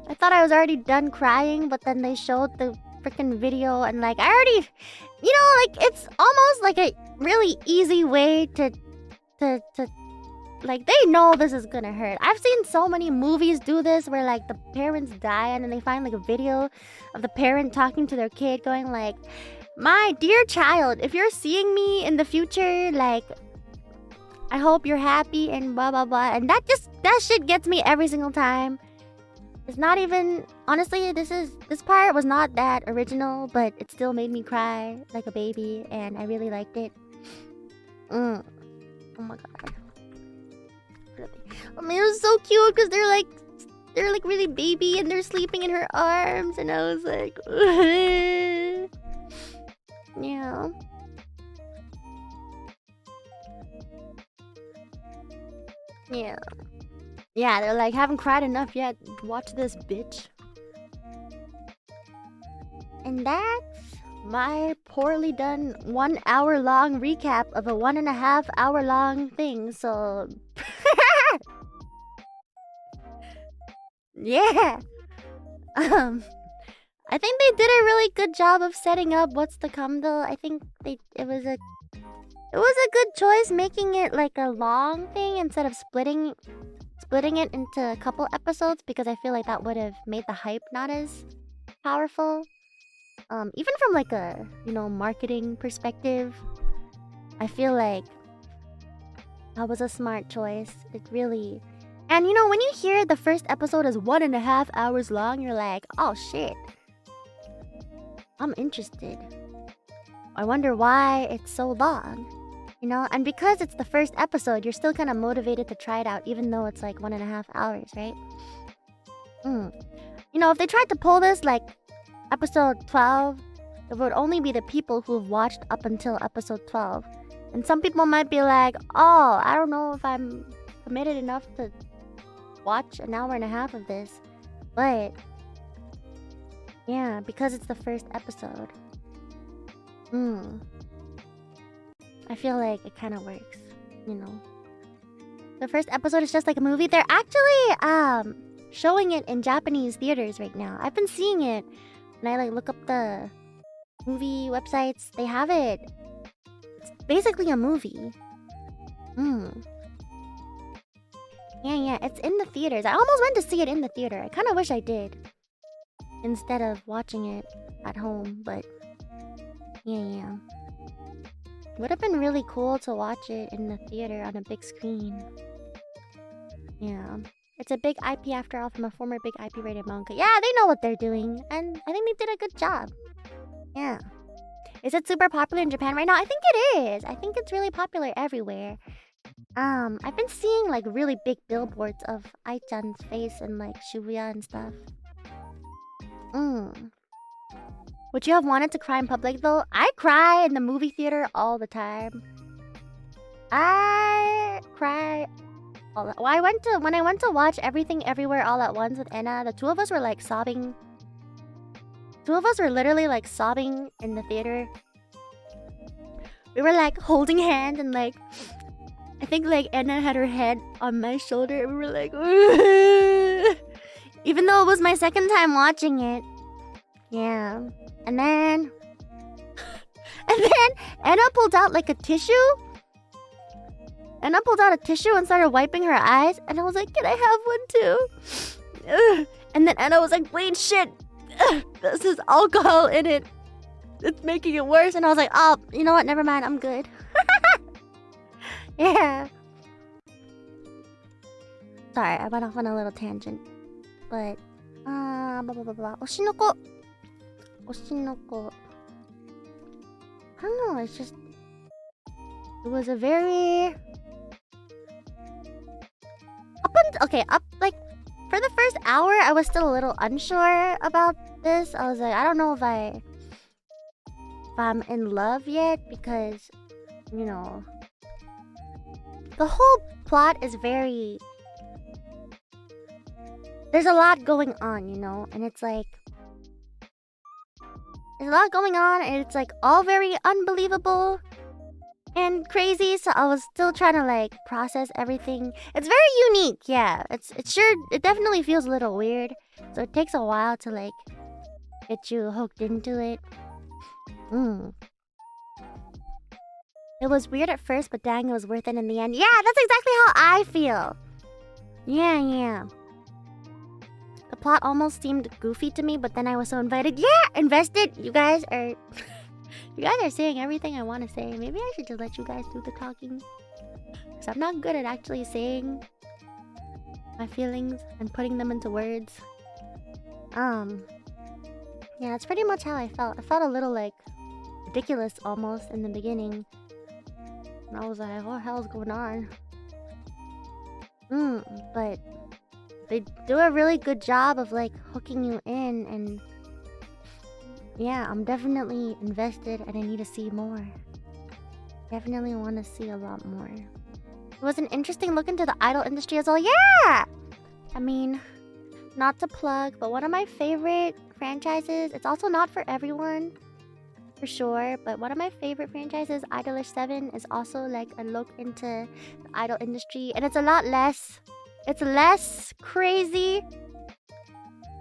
But then they showed the freaking video, and like, I already, like, it's almost like a really easy way to like, they know this is gonna hurt. I've seen so many movies do this where like the parents die and then they find like a video of the parent talking to their kid going like, my dear child, if you're seeing me in the future, like, I hope you're happy and blah blah blah. And that shit gets me every single time. It's not even, honestly, this part was not that original, but it still made me cry like a baby and I really liked it. Oh my god. I mean, it was so cute because they're like really baby and they're sleeping in her arms, and I was like, yeah. They're like, haven't cried enough yet. Watch this, bitch. And that's my poorly done 1 hour long recap of a 1.5 hour long thing. So. Yeah. I think they did a really good job of setting up what's to come though. I think it was a good choice making it like a long thing instead of splitting it into a couple episodes, because I feel like that would have made the hype not as powerful. Even from like a, marketing perspective, I feel like that was a smart choice. It really. And when you hear the first episode is 1.5 hours long, you're like, oh shit. I'm interested. I wonder why it's so long. And because it's the first episode, you're still kind of motivated to try it out, even though it's like 1.5 hours, right? If they tried to pull this like episode 12, it would only be the people who've watched up until episode 12. And some people might be like, oh, I don't know if I'm committed enough to watch 1.5 hours of this. But yeah, because it's the first episode. I feel like it kind of works, The first episode is just like a movie. They're actually showing it in Japanese theaters right now. I've been seeing it when I like look up the movie websites. They have it. It's basically a movie. Yeah, it's in the theaters. I almost went to see it in the theater. I kind of wish I did. Instead of watching it at home, but... Yeah. Would have been really cool to watch it in the theater on a big screen. Yeah. It's a big IP after all from a former big IP rated manga. Yeah, they know what they're doing. And I think they did a good job. Yeah. Is it super popular in Japan right now? I think it is. I think it's really popular everywhere. I've been seeing like really big billboards of Ai-chan's face in like Shibuya and stuff. Would you have wanted to cry in public though? I cry in the movie theater all the time. I cry all when I went to watch Everything Everywhere All at Once with Enna, the two of us were like sobbing. Two of us were literally like sobbing in the theater. We were like holding hands and like I think like Enna had her head on my shoulder and we were like even though it was my second time watching it. Yeah. And then Enna pulled out like a tissue. Enna pulled out a tissue and started wiping her eyes. And I was like, can I have one too? And then Enna was like, wait, shit. This is alcohol in it. It's making it worse. And I was like, oh, you know what? Never mind. I'm good. Yeah. Sorry, I went off on a little tangent. But, blah, blah, blah, blah. Oshinoko. Oshinoko. I don't know, it's just... It was a very... like... For the first hour, I was still a little unsure about this. I was like, I don't know if I'm in love yet, because... You know... The whole plot is very... There's a lot going on, you know? And it's like... There's a lot going on, and it's like all very unbelievable and crazy. So I was still trying to like process everything. It's very unique, yeah. It definitely feels a little weird. So it takes a while to like get you hooked into it. It was weird at first, but dang, it was worth it in the end. Yeah, that's exactly how I feel. Yeah. The plot almost seemed goofy to me, but then I was so invested. You guys are saying everything I want to say. Maybe I should just let you guys do the talking, because I'm not good at actually saying my feelings and putting them into words. Yeah, that's pretty much how I felt. I felt a little like ridiculous almost in the beginning, and I was like, what the hell's going on? But they do a really good job of like hooking you in, and yeah, I'm definitely invested and I need to see more. Definitely want to see a lot more. It was an interesting look into the idol industry as well. Yeah! I mean, not to plug, but one of my favorite franchises, it's also not for everyone, for sure, but one of my favorite franchises, Idolish 7, is also like a look into the idol industry, and it's a lot less... It's less crazy,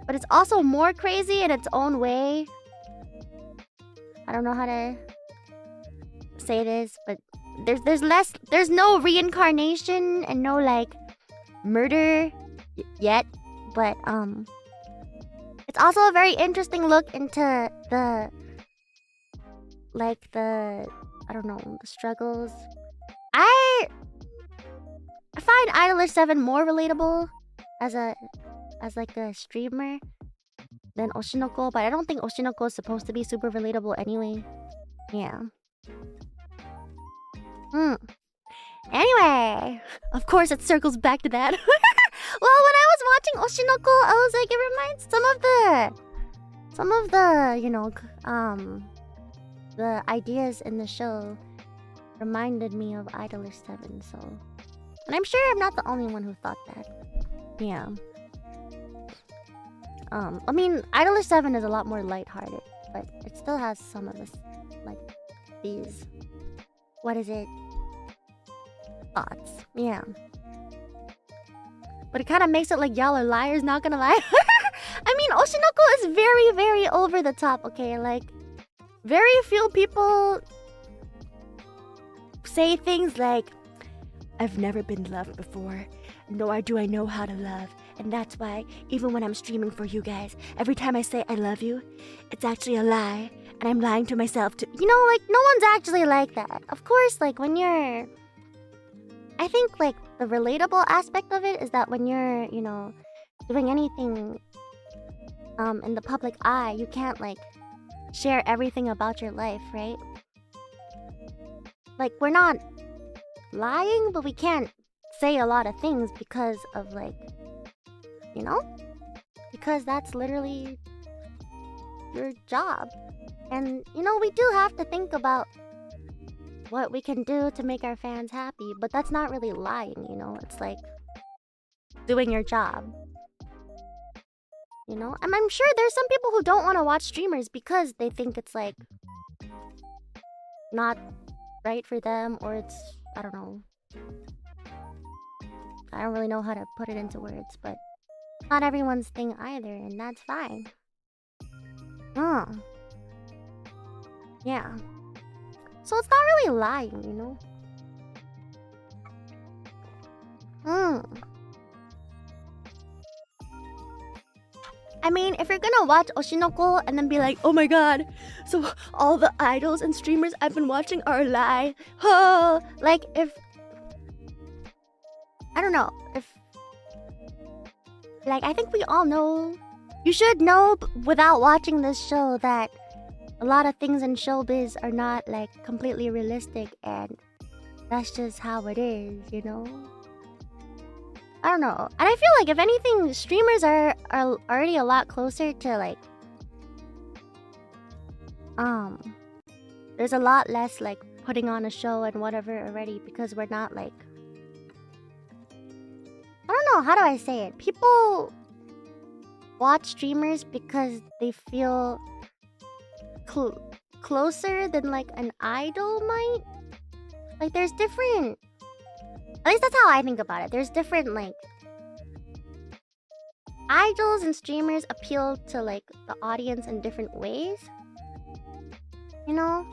but it's also more crazy in its own way. I don't know how to say this, but there's no reincarnation and no like murder yet, but it's also a very interesting look into the I don't know, the struggles. I find Idolish 7 more relatable as like a streamer than Oshinoko, but I don't think Oshinoko is supposed to be super relatable anyway. Yeah. Anyway, of course it circles back to that. Well, when I was watching Oshinoko, I was like, it reminds some of the, you know, the ideas in the show reminded me of Idolish 7, so... And I'm sure I'm not the only one who thought that. Yeah. I mean, Idolish 7 is a lot more lighthearted, but it still has some of this, like, these... What is it? Thoughts. Yeah. But it kind of makes it like y'all are liars, not gonna lie. I mean, Oshinoko is very, very over the top, okay? Like, very few people say things like, I've never been loved before, nor do I know how to love. And that's why, even when I'm streaming for you guys, every time I say I love you, it's actually a lie. And I'm lying to myself too. You know, like, no one's actually like that. Of course, like, when you're... I think, like, the relatable aspect of it is that when you're, you know, doing anything in the public eye, you can't, like, share everything about your life, right? Like, we're not lying, but we can't say a lot of things because of, like, you know? Because that's literally your job. And, you know, we do have to think about what we can do to make our fans happy, but that's not really lying, you know? It's like doing your job. You know? And I'm sure there's some people who don't want to watch streamers because they think it's like not right for them, or it's, I don't know. I don't really know how to put it into words, but not everyone's thing either, and that's fine. Yeah. So it's not really lying, you know? I mean, if you're gonna watch Oshinoko and then be like, oh my god, so all the idols and streamers I've been watching are a lie. Oh, like if... I don't know, if... Like, I think we all know... You should know without watching this show that a lot of things in showbiz are not, like, completely realistic, and that's just how it is, you know? I don't know. And I feel like, if anything, streamers are already a lot closer to, like... There's a lot less, like, putting on a show and whatever already, because we're not, like... I don't know, how do I say it? People watch streamers because they feel closer than, like, an idol might. Like, there's different... At least that's how I think about it. There's different, like... Idols and streamers appeal to, like, the audience in different ways. You know?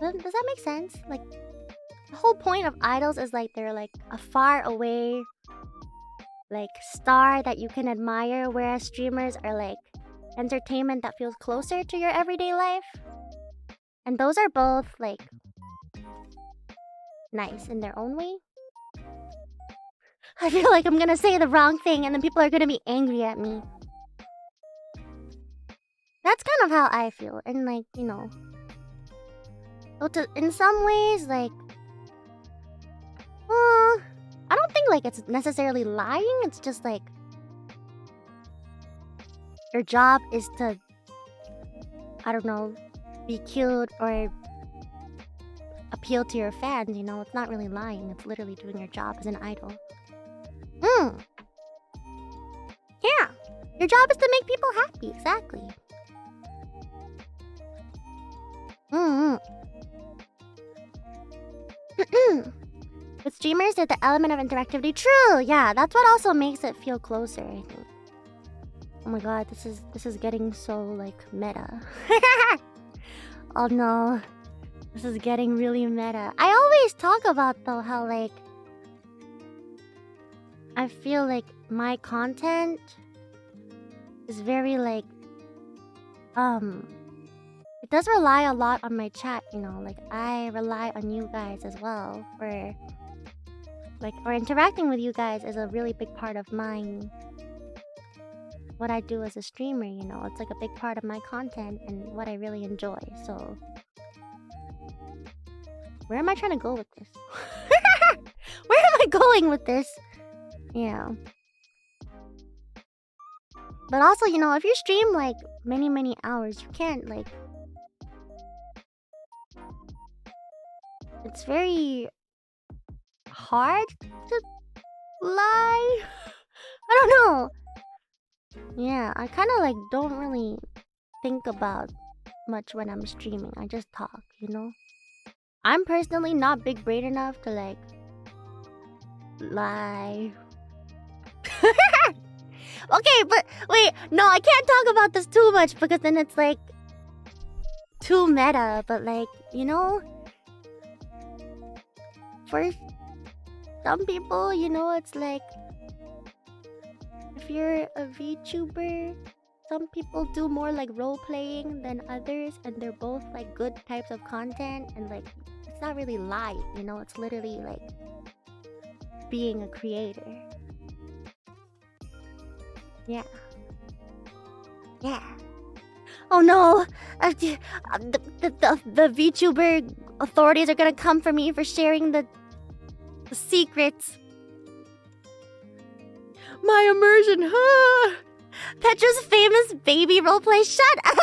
Does that make sense? Like, the whole point of idols is, like, they're, like, a far away, like, star that you can admire, whereas streamers are, like, entertainment that feels closer to your everyday life. And those are both, like, nice in their own way. I feel like I'm gonna say the wrong thing and then people are gonna be angry at me. That's kind of how I feel. And, like, you know, in some ways, like, I don't think, like, it's necessarily lying. It's just, like, your job is to, I don't know, be cute or appeal to your fans, you know? It's not really lying. It's literally doing your job as an idol. Yeah. Your job is to make people happy. Exactly. With streamers, there's the element of interactivity. True. Yeah, that's what also makes it feel closer, I think. Oh my god, this is getting so, like, meta. Oh no. This is getting really meta. I always talk about, though, how, like, I feel like my content is very, like, it does rely a lot on my chat, you know? Like, I rely on you guys as well for, like, or interacting with you guys is a really big part of what I do as a streamer, you know? It's, like, a big part of my content and what I really enjoy, so... Where am I trying to go with this? Where am I going with this? Yeah. But also, you know, if you stream, like, many hours, you can't, like... It's very hard to lie. I don't know. Yeah, I kind of, like, don't really think about much when I'm streaming. I just talk, you know? I'm personally not big brain enough to, like, lie. Okay, but wait, no, I can't talk about this too much because then it's, like, too meta. But, like, you know, for some people, you know, it's like if you're a VTuber, some people do more like role playing than others, and they're both like good types of content, and like it's not really live, you know, it's literally like being a creator. Yeah. Yeah. Oh no! The VTuber authorities are gonna come for me for sharing the secrets. My immersion, huh? Petra's famous baby roleplay. Shut up!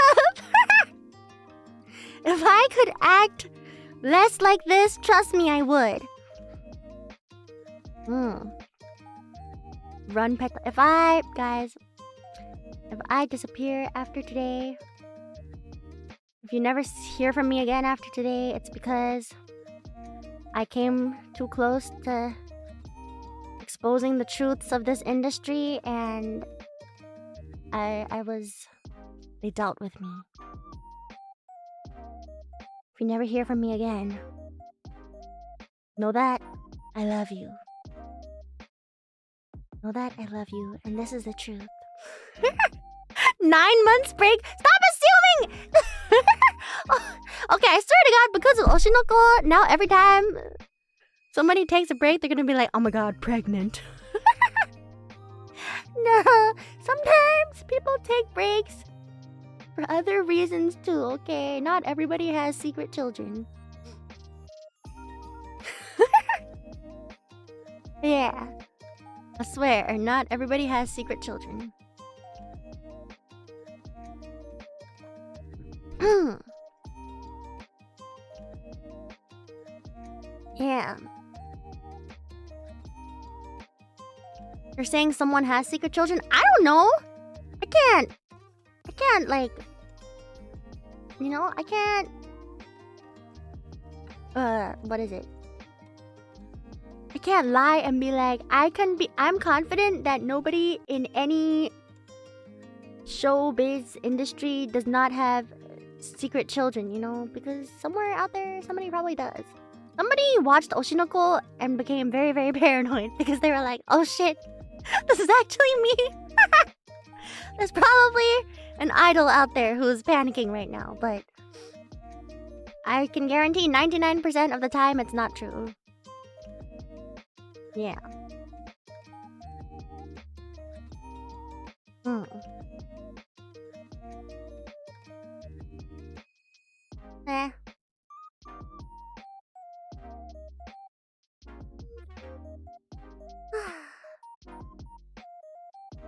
If I could act less like this, trust me, I would. Run, Petra. If I disappear after today, if you never hear from me again after today, it's because I came too close to exposing the truths of this industry, and they dealt with me. If you never hear from me again, know that I love you. Know that I love you, and this is the truth. 9 months break? Stop assuming! Okay, I swear to God, because of Oshinoko, now every time somebody takes a break, they're gonna be like, oh my god, pregnant. No, sometimes people take breaks for other reasons too, okay? Not everybody has secret children. Yeah. I swear, not everybody has secret children. Yeah. You're saying someone has secret children? I don't know. I can't, like... You know, I can't... what is it? I can't lie and be like, I'm confident that nobody in any showbiz industry does not have secret children, you know? Because somewhere out there, somebody probably does. Somebody watched Oshinoko and became very, very paranoid because they were like, oh shit, this is actually me. There's probably an idol out there who's panicking right now, but I can guarantee 99% of the time it's not true. Yeah. Eh.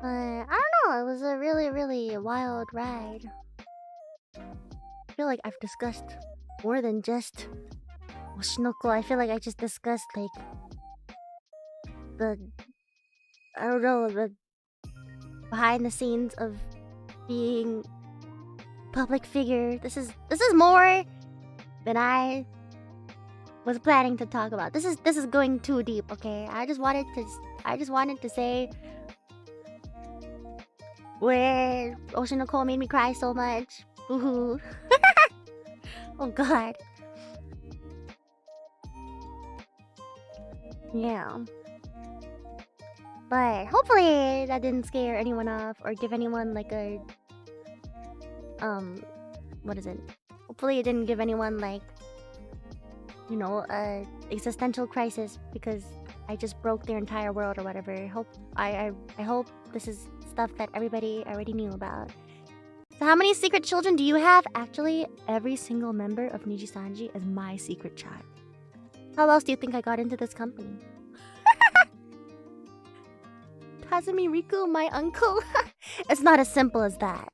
I don't know, it was a really, really wild ride. I feel like I've discussed more than just Oshinoko. I feel like I just discussed like the behind the scenes of being public figure. This is more than I was planning to talk about. This is going too deep, okay? I just wanted to say where Oshinoko made me cry so much. Boo-hoo. Oh god. Yeah. But hopefully that didn't scare anyone off or give anyone like a what is it? Hopefully it didn't give anyone like, you know, a existential crisis because I just broke their entire world or whatever. I hope this is stuff that everybody already knew about. So how many secret children do you have? Actually, every single member of Nijisanji is my secret child. How else do you think I got into this company? Kazumi Riku, my uncle? It's not as simple as that.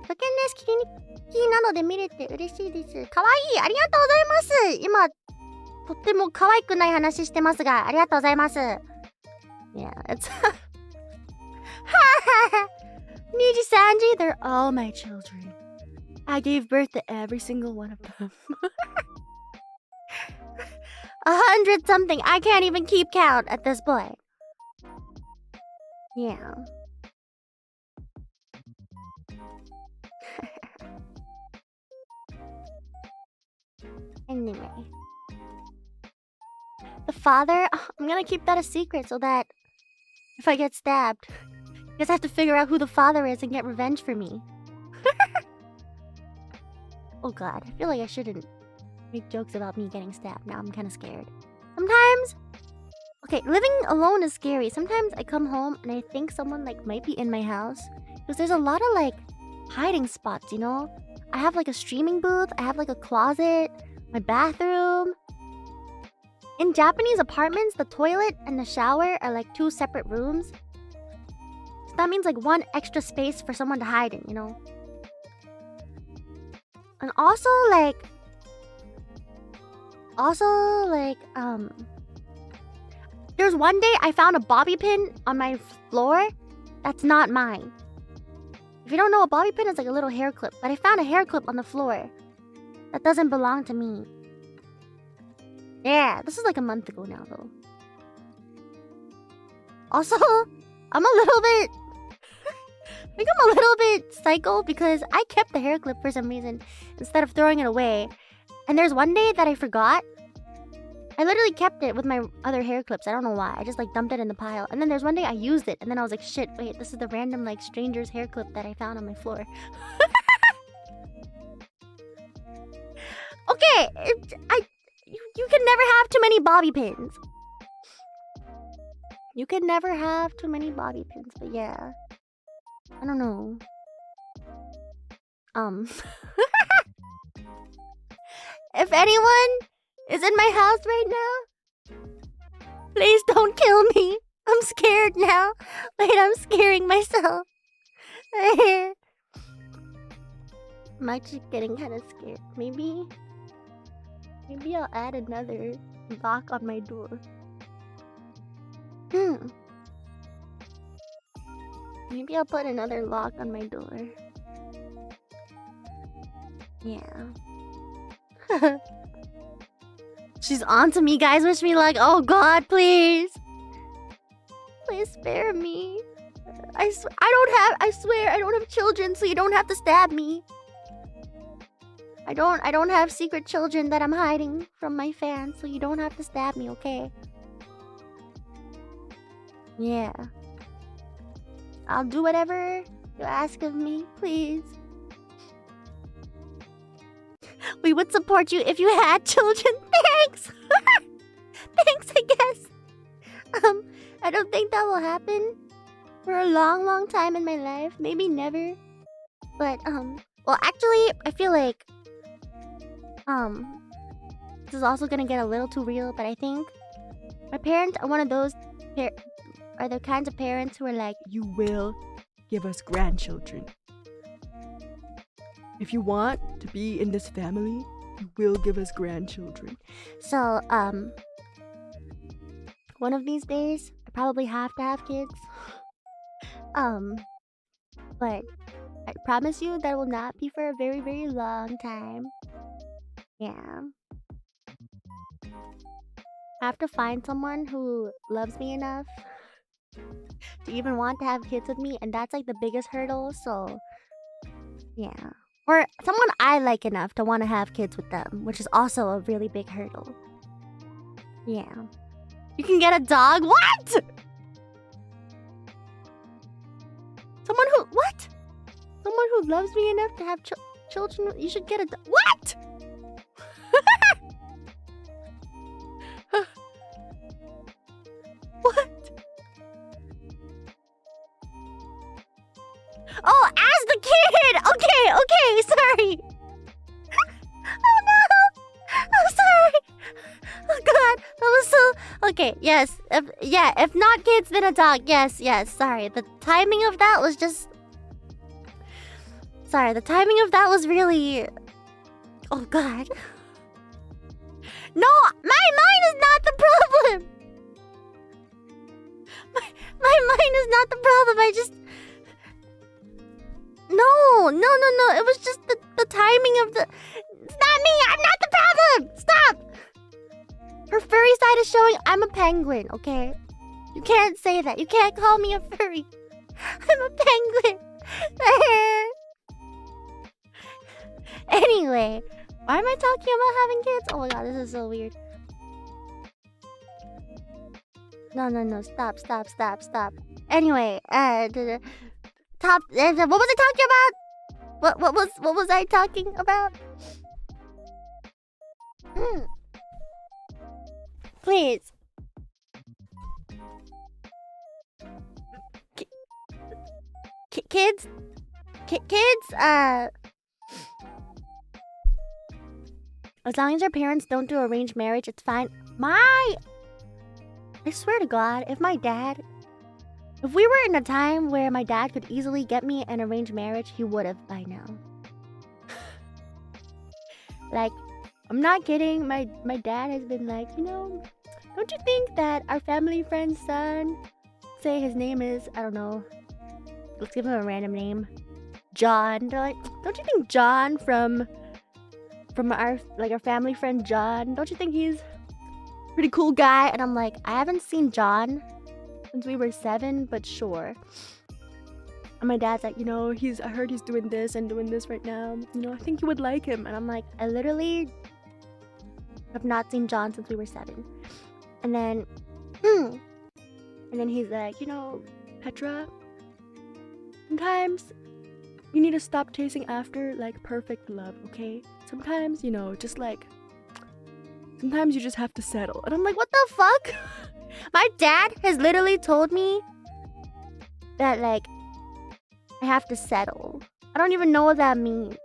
初見です。切り抜きなどで見れて嬉しいです。かわいい。ありがとうございます。今、とっても可愛くない話してますが、ありがとうございます。Yeah, it's... Nijisanji, they're all my children. I gave birth to every single one of them. 100 something. I can't even keep count at this point. Yeah. Anyway. The father... I'm gonna keep that a secret so that if I get stabbed, you guys have to figure out who the father is and get revenge for me. Oh god, I feel like I shouldn't make jokes about me getting stabbed. Now I'm kind of scared. Sometimes... Okay, living alone is scary. Sometimes I come home and I think someone like might be in my house. Because there's a lot of like hiding spots, you know? I have like a streaming booth. I have like a closet. My bathroom. In Japanese apartments, the toilet and the shower are like 2 separate rooms. So that means like 1 extra space for someone to hide in, you know? And also like... There's one day I found a bobby pin on my floor that's not mine. If you don't know, a bobby pin is like a little hair clip, but I found a hair clip on the floor that doesn't belong to me. Yeah, this is like a month ago now, though. Also, I'm a little bit... I think I'm a little bit psycho because I kept the hair clip for some reason instead of throwing it away. And there's one day that I forgot. I literally kept it with my other hair clips. I don't know why. I just like dumped it in the pile. And then there's one day I used it. And then I was like, shit, wait, this is the random like stranger's hair clip that I found on my floor. Okay, you can never have too many bobby pins. You can never have too many bobby pins, but yeah. I don't know. If anyone is in my house right now, please don't kill me. I'm scared now. Wait, I'm scaring myself. I'm actually getting kind of scared. Maybe I'll add another lock on my door. Maybe I'll put another lock on my door. Yeah. She's on to me, guys. Wish me luck. Oh god, please. Please spare me. I swear I don't have children, so you don't have to stab me. I don't have secret children that I'm hiding from my fans, so you don't have to stab me, okay? Yeah. I'll do whatever you ask of me, please. We would support you if you had children. Thanks! Thanks, I guess. I don't think that will happen for a long, long time in my life. Maybe never. But, well, actually, I feel like, this is also gonna get a little too real, but I think my parents are one of those are the kinds of parents who are like, You will give us grandchildren. If you want to be in this family, you will give us grandchildren. So, one of these days, I probably have to have kids. But I promise you that will not be for a very, very long time. Yeah. I have to find someone who loves me enough to even want to have kids with me, and that's like the biggest hurdle, so yeah. Or someone I like enough to want to have kids with them, which is also a really big hurdle. Yeah. You can get a dog? What? Someone who... What? Someone who loves me enough to have children... You should get a dog. What? What? Oh, as the kid! Okay, sorry. Oh no! I'm sorry. Oh god, that was so... Okay, yes. If not kids, then a dog. Yes, sorry. The timing of that was just... Sorry, the timing of that was really... Oh god. No, my mind is not the problem! My mind is not the problem, I just... No. It was just the timing of the... It's not me! I'm not the problem! Stop! Her furry side is showing I'm a penguin, okay? You can't say that. You can't call me a furry. I'm a penguin. Anyway, Why am I talking about having kids? Oh my god, this is so weird. No, stop. Anyway, top. What was I talking about? What was I talking about? Please. Kids. As long as your parents don't do arranged marriage, it's fine. I swear to God, if we were in a time where my dad could easily get me an arranged marriage, he would have by now. Like, I'm not kidding. My dad has been like, don't you think that our family friend's son, say his name is, I don't know, let's give him a random name, John. They're like, don't you think John from our family friend John, don't you think he's a pretty cool guy? And I'm like, I haven't seen John since we were 7, but sure. And my dad's like, I heard he's doing this and doing this right now. I think you would like him. And I'm like, I literally have not seen John since we were 7. And then he's like, Petra, sometimes you need to stop chasing after like perfect love, okay? Sometimes, sometimes you just have to settle. And I'm like, what the fuck? My dad has literally told me that, like, I have to settle. I don't even know what that means.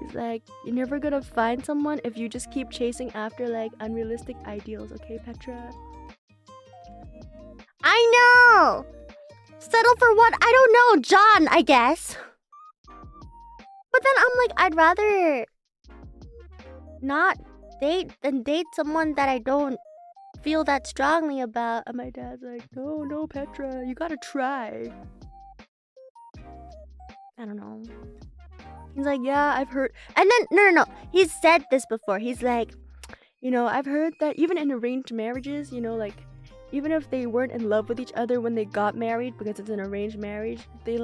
He's like, you're never gonna find someone if you just keep chasing after, like, unrealistic ideals, okay, Petra? I know! Settle for what? I don't know, John, I guess. But then I'm like, I'd rather not date than date someone that I don't feel that strongly about. And my dad's like, no, Petra, you gotta try. I don't know. He's like, yeah, I've heard. And then, no. He's said this before. He's like, I've heard that even in arranged marriages, even if they weren't in love with each other when they got married, because it's an arranged marriage, they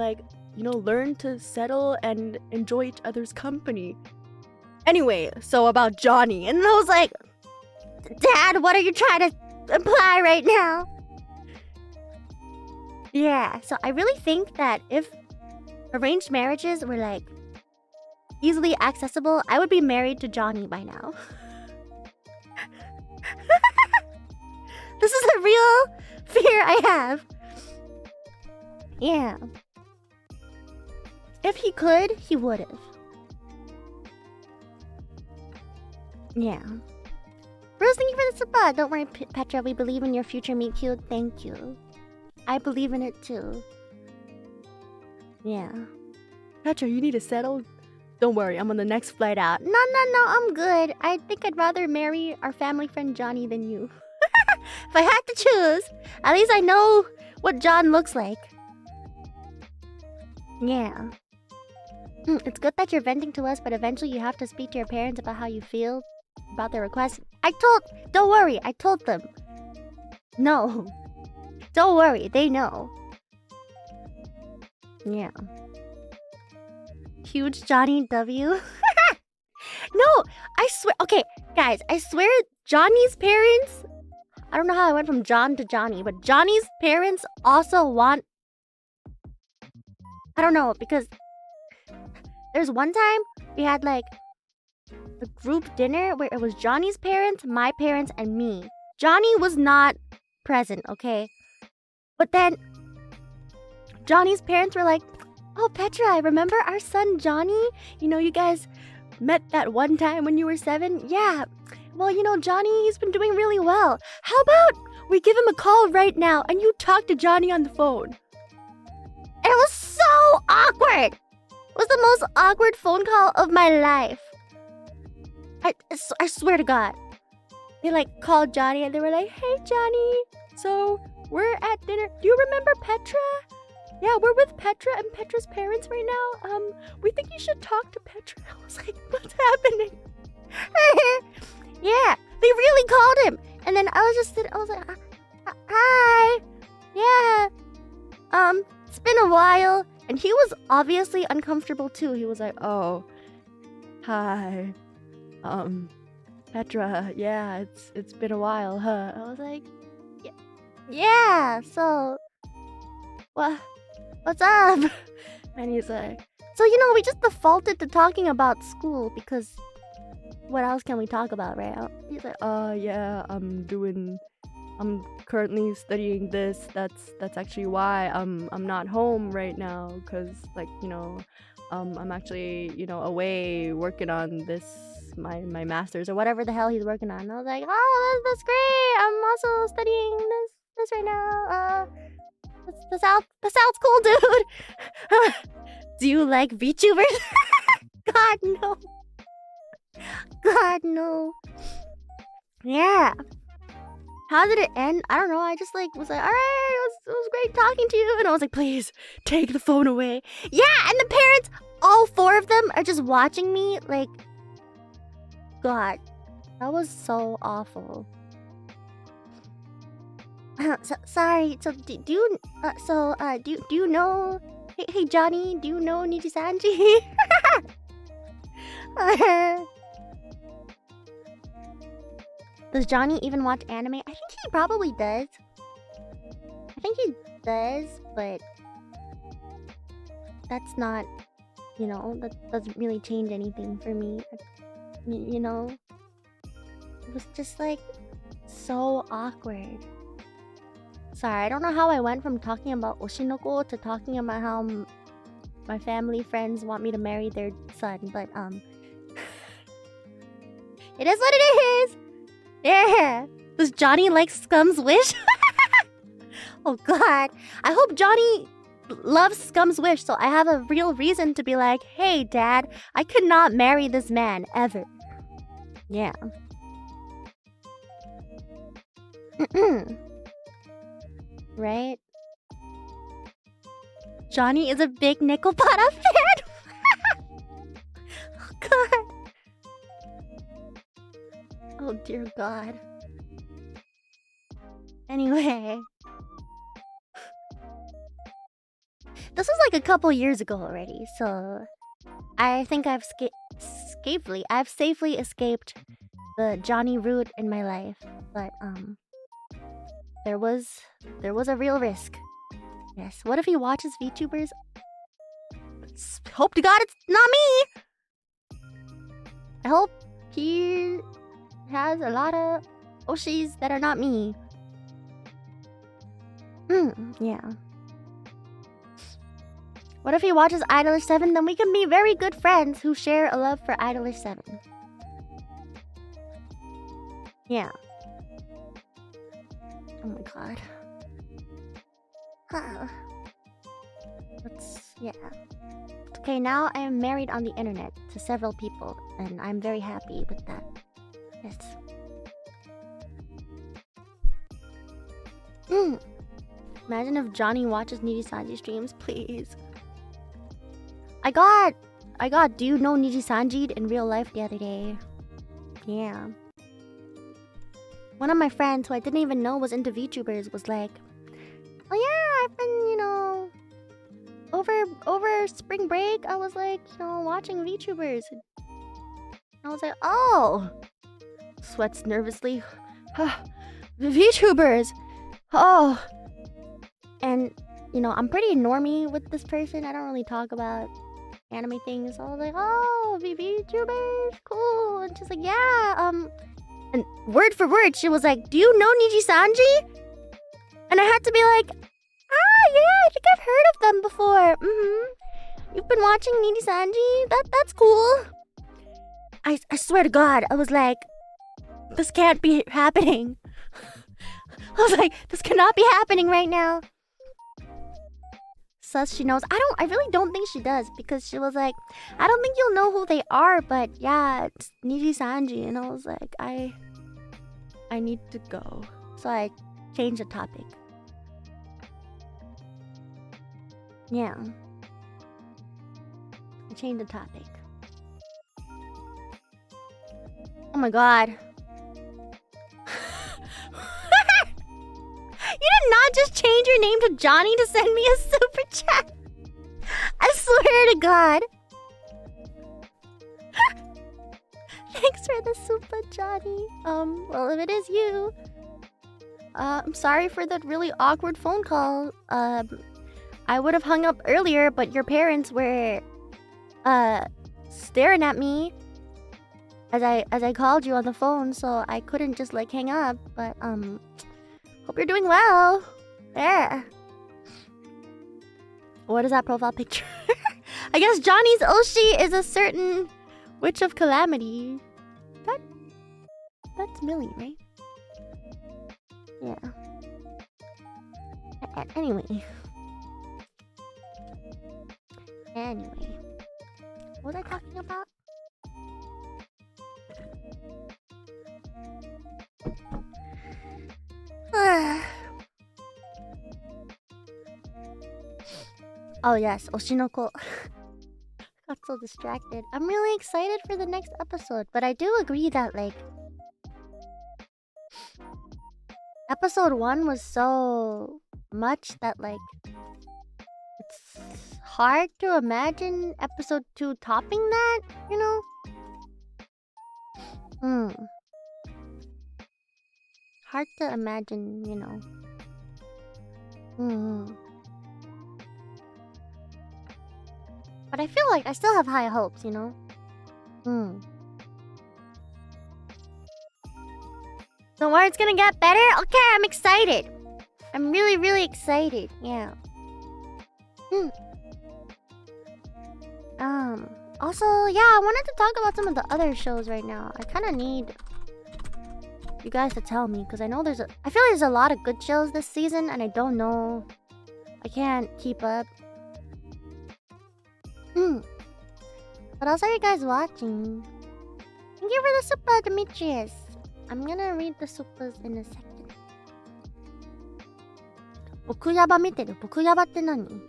learn to settle and enjoy each other's company. Anyway, so about Johnny. And I was like, Dad, what are you trying to imply right now? Yeah, so I really think that if arranged marriages were like easily accessible, I would be married to Johnny by now. This is a real fear I have. Yeah. If he could, he would have. Yeah. Rose, thank you for the support. Don't worry, Petra. We believe in your future meet cute. Thank you. I believe in it too. Yeah. Petra, you need to settle. Don't worry, I'm on the next flight out. No, I'm good. I think I'd rather marry our family friend Johnny than you. If I had to choose, at least I know what John looks like. Yeah. It's good that you're venting to us, but eventually you have to speak to your parents about how you feel about their request. Don't worry, I told them. No. Don't worry, they know. Yeah. Huge Johnny W. No, I swear. Okay, guys, I swear Johnny's parents. I don't know how I went from John to Johnny, but Johnny's parents also want. I don't know, because there's one time we had like a group dinner where it was Johnny's parents, my parents, and me. Johnny was not present, okay? But then Johnny's parents were like, oh, Petra, remember our son Johnny? You guys met that one time when you were 7? Yeah. Well, Johnny, he's been doing really well. How about we give him a call right now and you talk to Johnny on the phone? It was so awkward. It was the most awkward phone call of my life. I swear to God. They called Johnny and they were like, hey, Johnny. So we're at dinner. Do you remember Petra? Yeah, we're with Petra and Petra's parents right now. We think you should talk to Petra. I was like, what's happening? Yeah, they really called him. And then I was just sitting, I was like, hi. Yeah. It's been a while. And he was obviously uncomfortable too. He was like, oh, Hi. Petra, yeah, it's been a while, huh? I was like, Yeah, so what's up? and he's like, So we just defaulted to talking about school because what else can we talk about, right? He's like, yeah, I'm currently studying this. That's actually why I'm not home right now, cause like I'm actually away working on this my master's or whatever whatever the hell he's working on. And I was like, oh, that's great. I'm also studying this right now. That sounds cool, dude. Do you like VTubers? God no. God no. Yeah. How did it end? I don't know. I just was like, all right, it was great talking to you. And I was like, please take the phone away. Yeah, and the parents, all 4 of them, are just watching me. Like, God, that was so awful. Sorry. So do you know? Hey Johnny, do you know Nijisanji? Does Johnny even watch anime? I think he probably does. But that's not, that doesn't really change anything for me. It was just so awkward. Sorry, I don't know how I went from talking about Oshinoko to talking about how my family friends want me to marry their son, but it is what it is. Yeah. Does Johnny like Scum's Wish? Oh God. I hope Johnny loves Scum's Wish, so I have a real reason to be like, hey Dad, I could not marry this man ever. Yeah. Right? Johnny is a big Nickelpata fan. Oh God. Oh dear God. Anyway. This was a couple years ago already, so I think I've safely escaped the Johnny route in my life. But there was a real risk. Yes. What if he watches VTubers? Hope to God it's not me. I hope he has a lot of Oshis that are not me. Yeah. What if he watches Idolish 7? Then we can be very good friends who share a love for Idolish 7. Yeah. Oh my God. Yeah. Okay, now I am married on the internet to several people, and I'm very happy with that. Yes. Imagine if Johnny watches Nijisanji streams, please. I got do you know Nijisanji in real life the other day. Yeah. One of my friends who I didn't even know was into VTubers was like, oh yeah, I've been, over spring break, I was watching VTubers. And I was like, oh. Sweats nervously. VTubers. Oh. And, I'm pretty normie with this person. I don't really talk about anime things. So I was like, oh, VTubers, cool. And she's like, yeah, and word for word, she was like, do you know Nijisanji? And I had to be like, yeah, I think I've heard of them before. You've been watching Nijisanji? That's cool. I swear to God, I was like, this can't be happening. I was like, this cannot be happening right now. Sus, she knows. I really don't think she does, because she was like, I don't think you'll know who they are, but yeah, it's Nijisanji. And I was like, I need to go. So I changed the topic. Yeah. I changed the topic. Oh my God. You did not just change your name to Johnny to send me a super chat. I swear to God. Thanks for the super, Johnny. Well, if it is you, I'm sorry for that really awkward phone call. I would have hung up earlier, but your parents were, staring at me as I called you on the phone, so I couldn't just like hang up. But hope you're doing well. There. What is that profile picture? I guess Johnny's Oshi is a certain Witch of Calamity. That's Millie, right? Yeah. Anyway. What was I talking about? Oh yes, Oshinoko. Got so distracted. I'm really excited for the next episode, but I do agree that like episode 1 was so much that like it's hard to imagine episode 2 topping that, you know? Hard to imagine, you know. But I feel like I still have high hopes, you know? Don't worry, it's gonna get better? Okay, I'm excited. I'm really, really excited. Yeah. Also, yeah, I wanted to talk about some of the other shows right now. I kind of need you guys to tell me, because I know I feel like there's a lot of good shows this season, and I don't know. I can't keep up. What else are you guys watching? Thank you for the super, Demetrius. I'm gonna read the supers in a second. 僕ヤバ見てる。僕ヤバって何？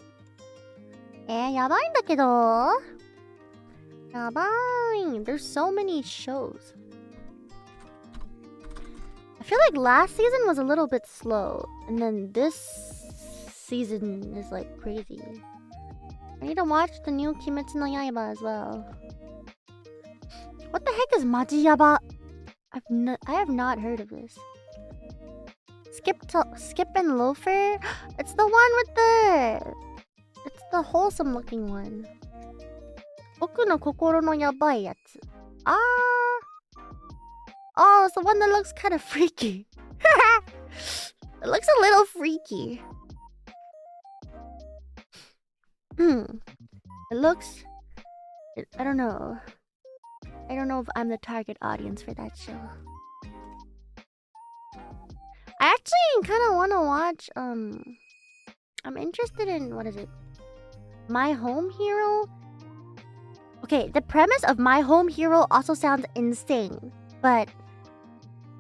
やばいんだけど。やばい。There's so many shows. I feel like last season was a little bit slow, and then this season is like crazy. I need to watch the new Kimetsu no Yaiba as well. What the heck is Maji Yaba? I have not heard of this. Skip and Loafer? It's the one with it's the wholesome looking one. Boku no kokoro no yabai yatsu. Oh, it's the one that looks kind of freaky. It looks a little freaky. It looks... I don't know. I don't know if I'm the target audience for that show. I actually kind of want to watch, I'm interested in, what is it? My Home Hero? Okay, the premise of My Home Hero also sounds insane. But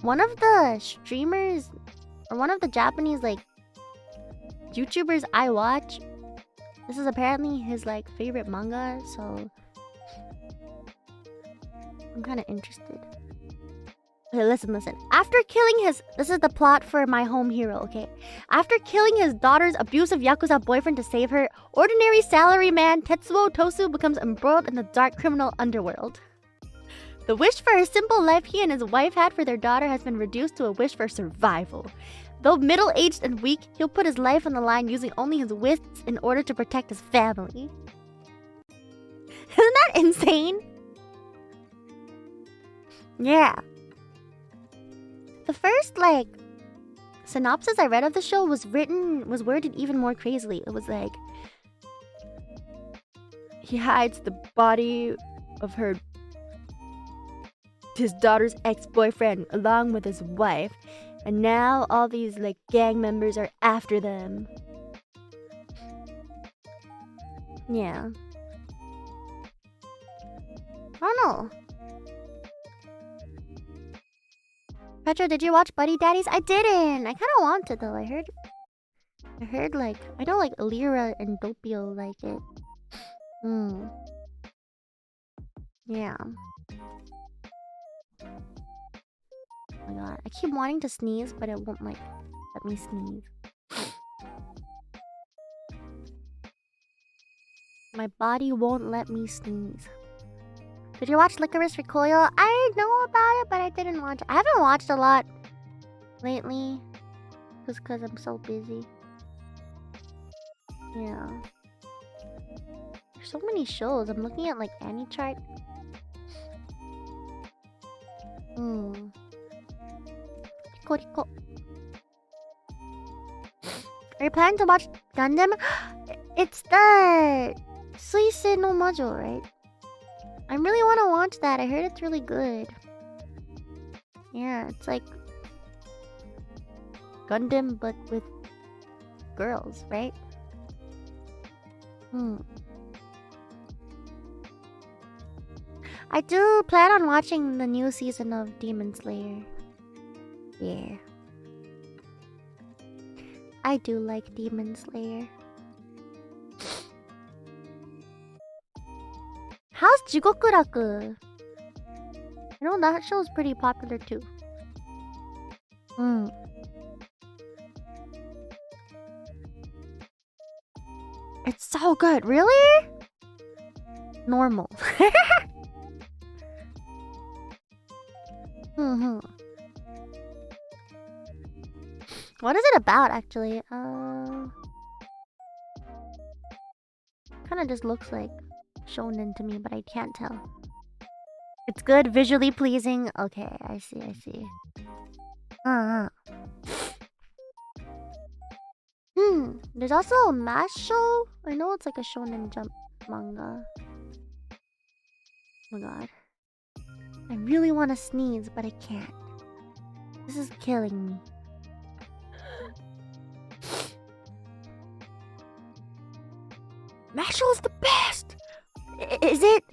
one of the streamers, or one of the Japanese, like, YouTubers I watch, this is apparently his, like, favorite manga, so I'm kind of interested. Okay, listen. After killing this is the plot for My Home Hero, okay? After killing his daughter's abusive Yakuza boyfriend to save her, ordinary salaryman Tetsuo Tosu becomes embroiled in the dark criminal underworld. The wish for a simple life he and his wife had for their daughter has been reduced to a wish for survival. Though middle-aged and weak, he'll put his life on the line using only his wits in order to protect his family. Isn't that insane? Yeah. The first, like, synopsis I read of the show was worded even more crazily. It was like, he hides the body of his daughter's ex-boyfriend along with his wife, and now all these, like, gang members are after them. Yeah. I don't know. Petra, did you watch Buddy Daddies? I didn't. I kind of wanted though. I heard like I know like Lyra and Doppio like it. Yeah. Oh my god, I keep wanting to sneeze, but it won't like let me sneeze. My body won't let me sneeze. Did you watch Licorice Recoil? I know about it, but I didn't watch it. I haven't watched a lot lately. Just because I'm so busy. Yeah. There's so many shows. I'm looking at like Annie chart. Rico Rico. Are you planning to watch Gundam? It's the Suisei no Majo, right? I really want to watch that. I heard it's really good. Yeah, it's like Gundam but with girls, right? I do plan on watching the new season of Demon Slayer. Yeah. I do like Demon Slayer. How's Jigokuraku? I know that show is pretty popular too. It's so good. Really? Normal. What is it about, actually? Kind of just looks like shonen to me, but I can't tell. It's good, visually pleasing. Okay, I see. There's also a math show. I know it's like a Shonen Jump manga. Oh my god. I really want to sneeze, but I can't. This is killing me. Math show is the best! Is it?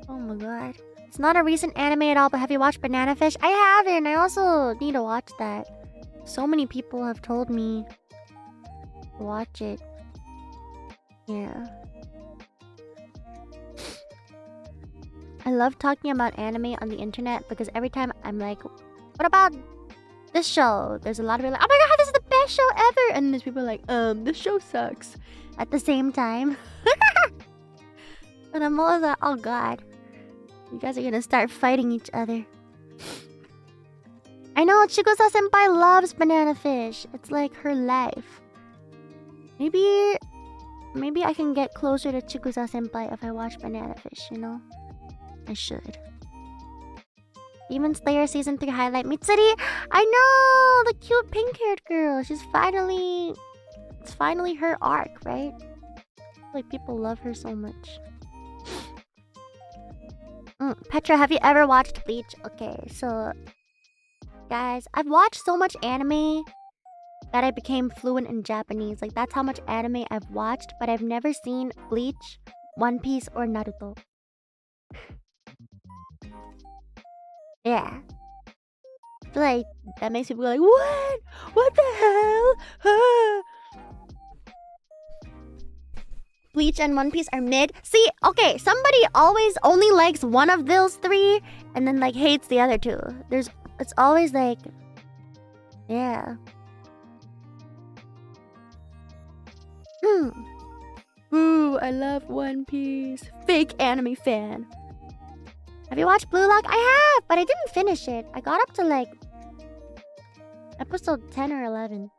Oh my god. It's not a recent anime at all, but have you watched Banana Fish? I haven't. I also need to watch that. So many people have told me to watch it. Yeah. I love talking about anime on the internet because every time I'm like, what about this show? There's a lot of people like, oh my god, this is the best show ever! And there's people like, this show sucks. At the same time. And I'm always like, oh god. You guys are gonna start fighting each other. I know, Chigusa Senpai loves Banana Fish. It's like her life. Maybe I can get closer to Chigusa Senpai if I watch Banana Fish, you know? I should. Demon Slayer Season 3 highlight. Mitsuri! I know! The cute pink-haired girl. She's finally... It's finally her arc, right? Like, people love her so much. Petra, have you ever watched Bleach? Okay, so... Guys, I've watched so much anime that I became fluent in Japanese. Like, that's how much anime I've watched, but I've never seen Bleach, One Piece, or Naruto. Yeah. I feel like that makes people go like, what? What the hell? Bleach and One Piece are mid. See, okay, somebody always only likes one of those three and then like hates the other two. It's always like, yeah. Ooh, I love One Piece. Fake anime fan. Have you watched Blue Lock? I have, but I didn't finish it. I got up to like episode 10 or 11.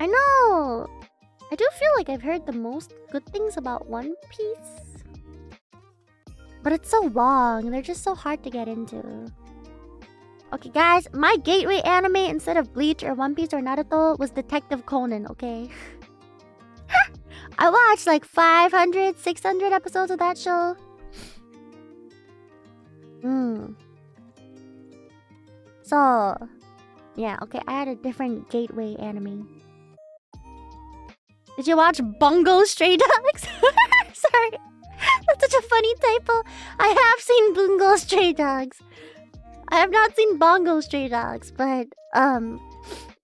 I know. I do feel like I've heard the most good things about One Piece. But it's so long. They're just so hard to get into. Okay, guys. My gateway anime instead of Bleach or One Piece or Naruto was Detective Conan, okay? I watched like 500, 600 episodes of that show. So, yeah, okay, I had a different gateway anime. Did you watch Bungo Stray Dogs? Sorry, that's such a funny typo. I have seen Bungo Stray Dogs. I have not seen Bongo Stray Dogs, but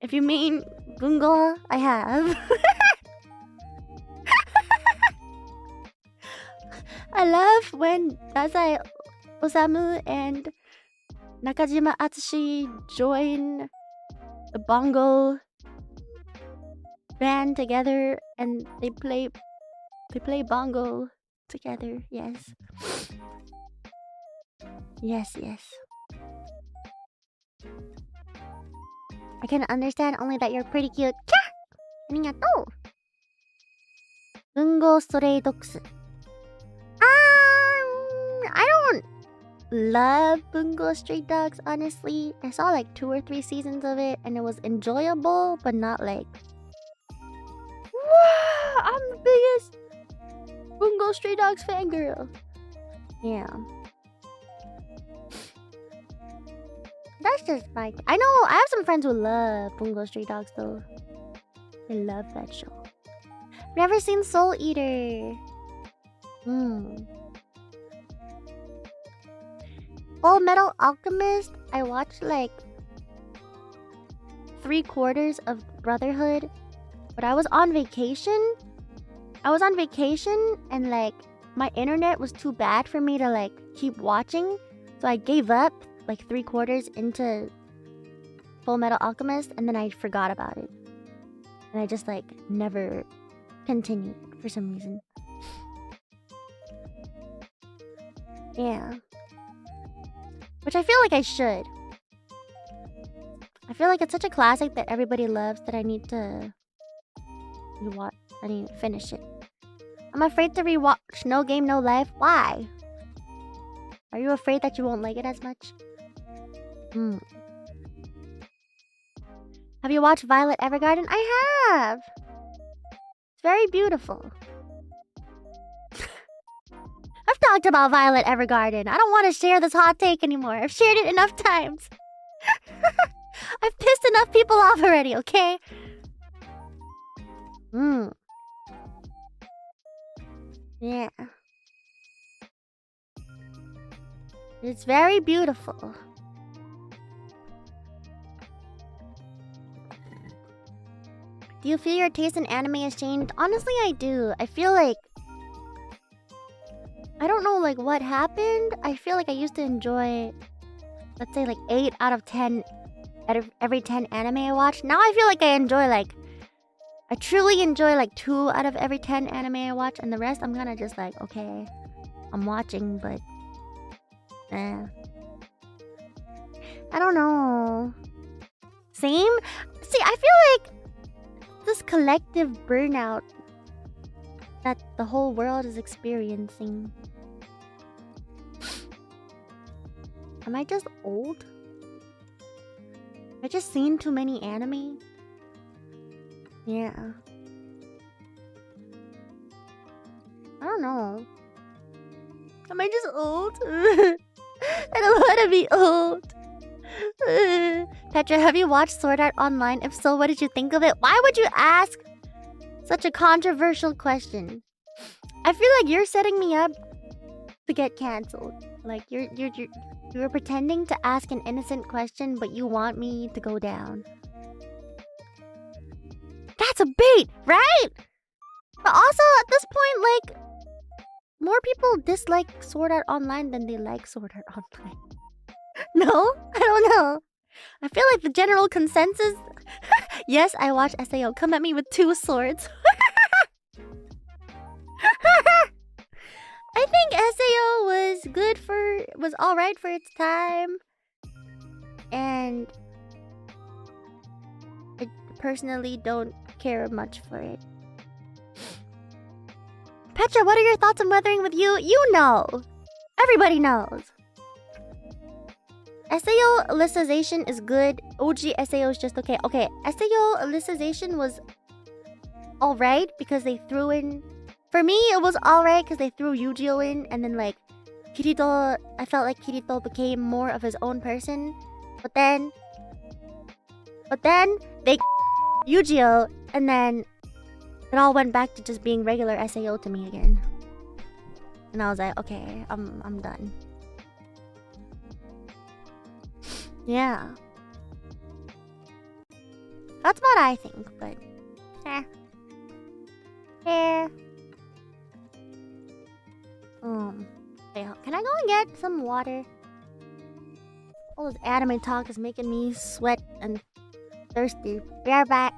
if you mean Bungo, I have. I love when Dazai Osamu and Nakajima Atsushi join the bongo band together and they play bongo together. Yes. Yes. I can understand only that you're pretty cute. Kya! Arigatou! Bungo Stray Dogs. I don't love Bungo Stray Dogs, honestly. I saw like 2 or 3 seasons of it and it was enjoyable, but not like, wow, I'm the biggest Bungo Stray Dogs fangirl. Yeah. That's just my... I know, I have some friends who love Bungo Stray Dogs though. They love that show. Never seen Soul Eater. Full Metal Alchemist. I watched like 3/4 of Brotherhood, but I was on vacation. And like my internet was too bad for me to like keep watching, so I gave up like 3/4 into Full Metal Alchemist, and then I forgot about it, and I just like never continued for some reason. Yeah. Which I feel like I should. I feel like it's such a classic that everybody loves that I need to finish it. I'm afraid to rewatch No Game No Life. Why? Are you afraid that you won't like it as much? Have you watched Violet Evergarden? I have! It's very beautiful. I've talked about Violet Evergarden. I don't want to share this hot take anymore. I've shared it enough times. I've pissed enough people off already, okay? Yeah. It's very beautiful. Do you feel your taste in anime has changed? Honestly, I do. I feel like... I don't know like what happened. I feel like I used to enjoy, let's say like 8 out of 10 out of every 10 anime I watched. Now I feel like I truly enjoy like 2 out of every 10 anime I watch, and the rest I'm kind of just like, okay, I'm watching, but I don't know. Same? See, I feel like this collective burnout that the whole world is experiencing. Am I just old? I just seen too many anime? Yeah. I don't know. Am I just old? I don't want to be old. Petra, have you watched Sword Art Online? If so, what did you think of it? Why would you ask such a controversial question? I feel like you're setting me up to get cancelled. Like you're pretending to ask an innocent question, but you want me to go down. That's a bait, right? But also at this point, like, more people dislike Sword Art Online than they like Sword Art Online. No? I don't know. I feel like the general consensus... Yes, I watch SAO. Come at me with 2 swords. I think SAO was alright for its time. And I personally don't care much for it. Petra, what are your thoughts on Weathering with You? You know. Everybody knows. SAO Alicization is good. OG SAO is just okay. Okay, SAO Alicization was alright because they threw in... For me, it was alright because they threw Yu-Gi-Oh in, and then like Kirito, I felt like Kirito became more of his own person. But then they Yu-Gi-Oh, and then it all went back to just being regular SAO to me again. And I was like, okay, I'm done. Yeah. That's what I think, but... Wait, can I go and get some water? All this anime talk is making me sweat and thirsty. Be right back.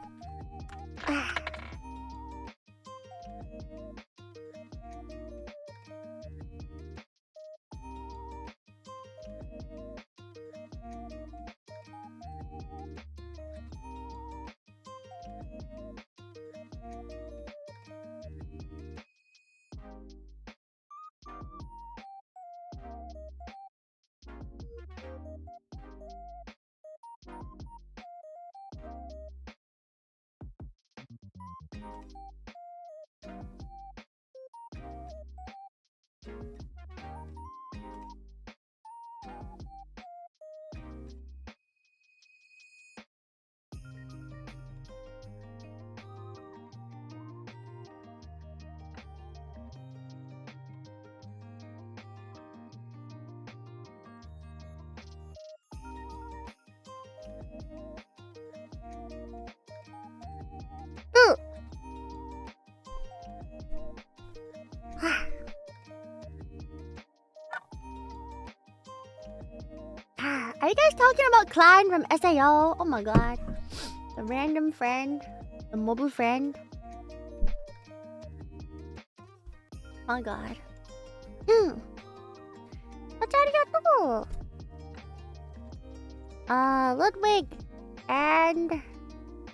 Are you guys talking about Klein from SAO? Oh my god. The random friend. The mobile friend. My god. What's arigato? Ludwig and